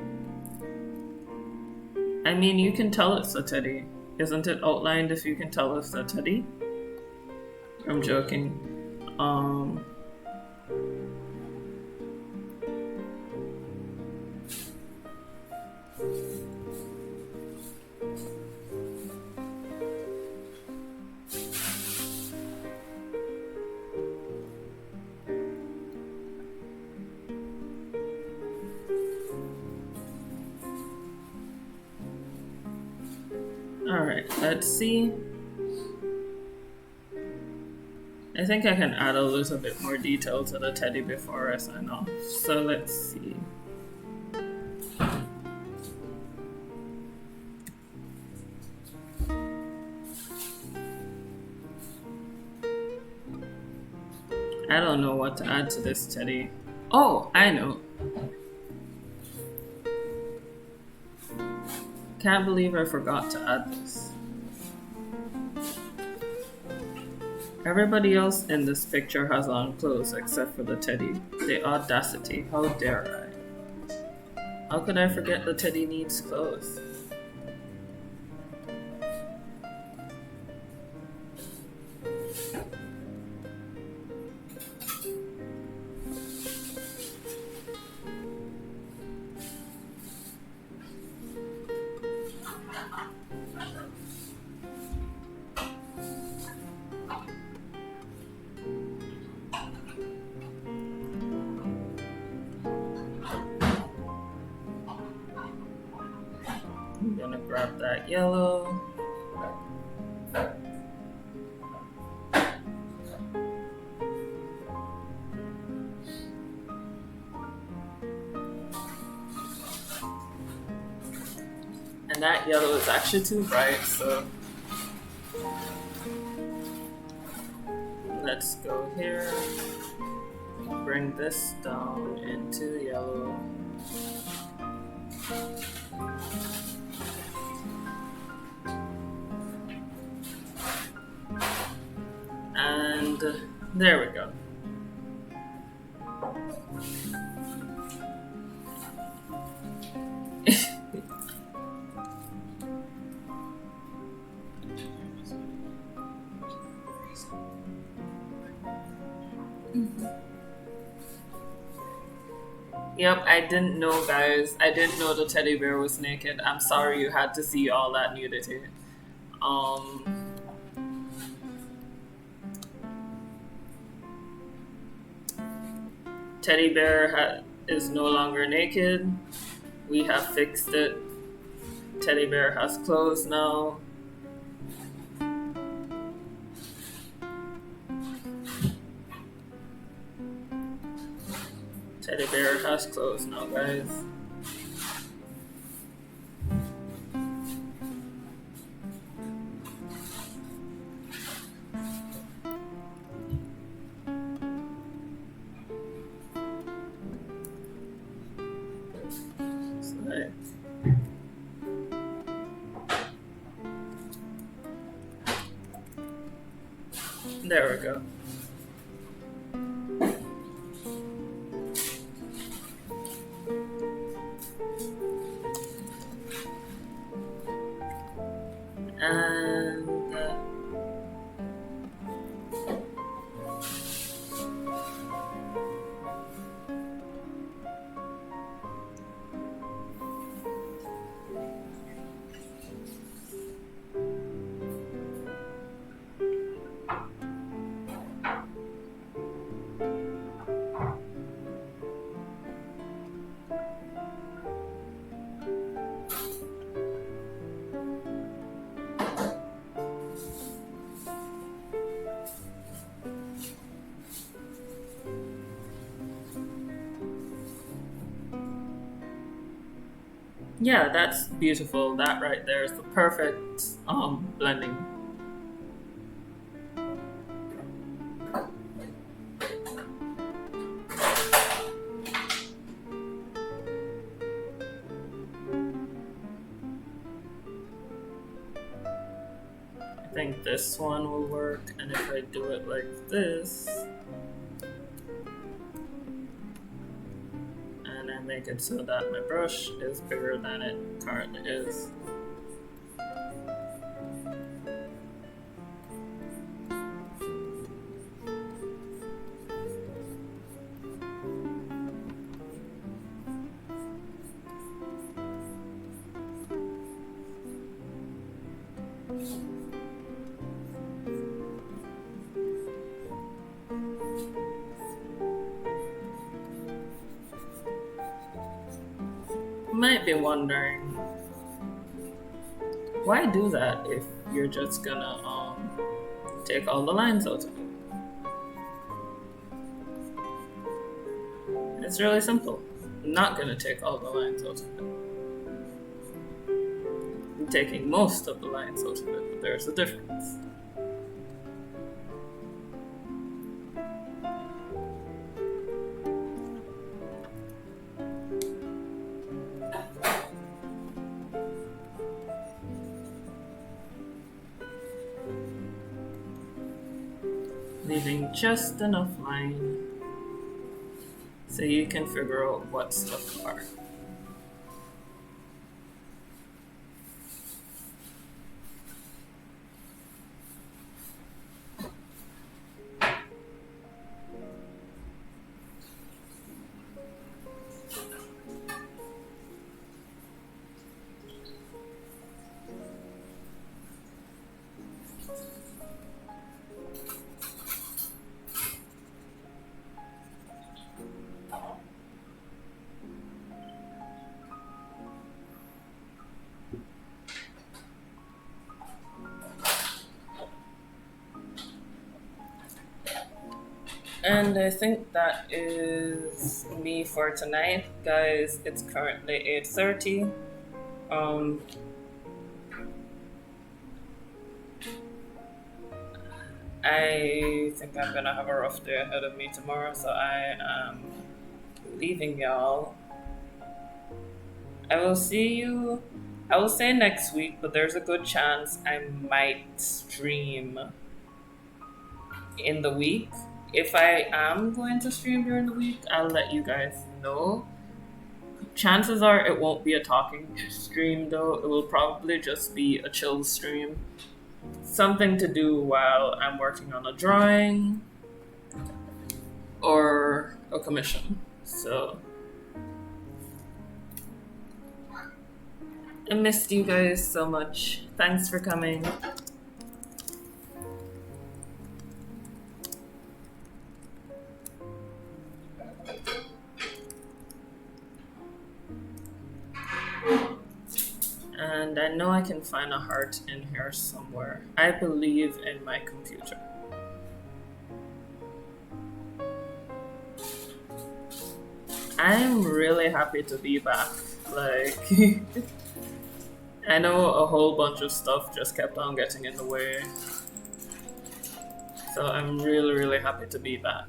I mean, you can tell it's a teddy. Isn't it outlined if you can tell it's a teddy? I'm joking. Alright, let's see. I think I can add a little bit more detail to the teddy before I sign off. So let's see. I don't know what to add to this teddy. Oh, I know. Can't believe I forgot to add this. Everybody else in this picture has on clothes except for the teddy. The audacity, how dare I? How could I forget the teddy needs clothes? I'm gonna grab that yellow. And that yellow is actually too bright, so let's go here. Bring this down into yellow. And there we go. Yep, I didn't know, guys. I didn't know the teddy bear was naked. I'm sorry you had to see all that nudity. Teddy bear is no longer naked. We have fixed it. Teddy bear has clothes now. Teddy bear has clothes now, guys. There we go. And yeah, that's beautiful. That right there is the perfect blending. think this one will work, and if I do it like this, and I make it so that my brush is bigger than it currently is. Might be wondering, why do that if you're just gonna take all the lines out of it? It's really simple. I'm not gonna take all the lines out of it. I'm taking most of the lines out of it, but there's a difference. Leaving just enough line so you can figure out what stuff are. And I think that is me for tonight, guys. It's currently 8:30. I think I'm gonna have a rough day ahead of me tomorrow, so I am leaving y'all. I will say next week, but there's a good chance I might stream in the week. If I am going to stream during the week, I'll let you guys know. Chances are it won't be a talking stream though. It will probably just be a chill stream. Something to do while I'm working on a drawing or a commission. So I missed you guys so much. Thanks for coming. And I know I can find a heart in here somewhere. I believe in my computer. I'm really happy to be back. Like, I know a whole bunch of stuff just kept on getting in the way. So I'm really, really happy to be back.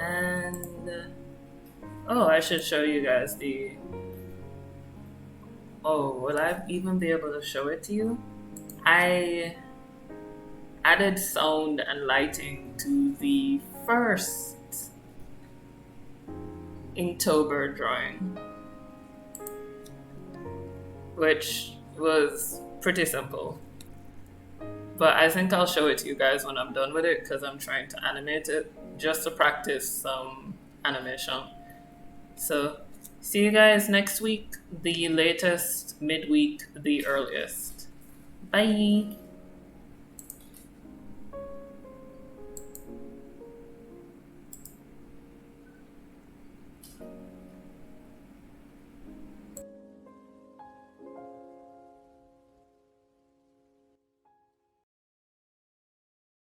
And oh, I should show you guys the. Oh, will I even be able to show it to you? I added sound and lighting to the first Inktober drawing, which was pretty simple. But I think I'll show it to you guys when I'm done with it because I'm trying to animate it just to practice some animation. So see you guys next week, the latest, midweek, the earliest. Bye.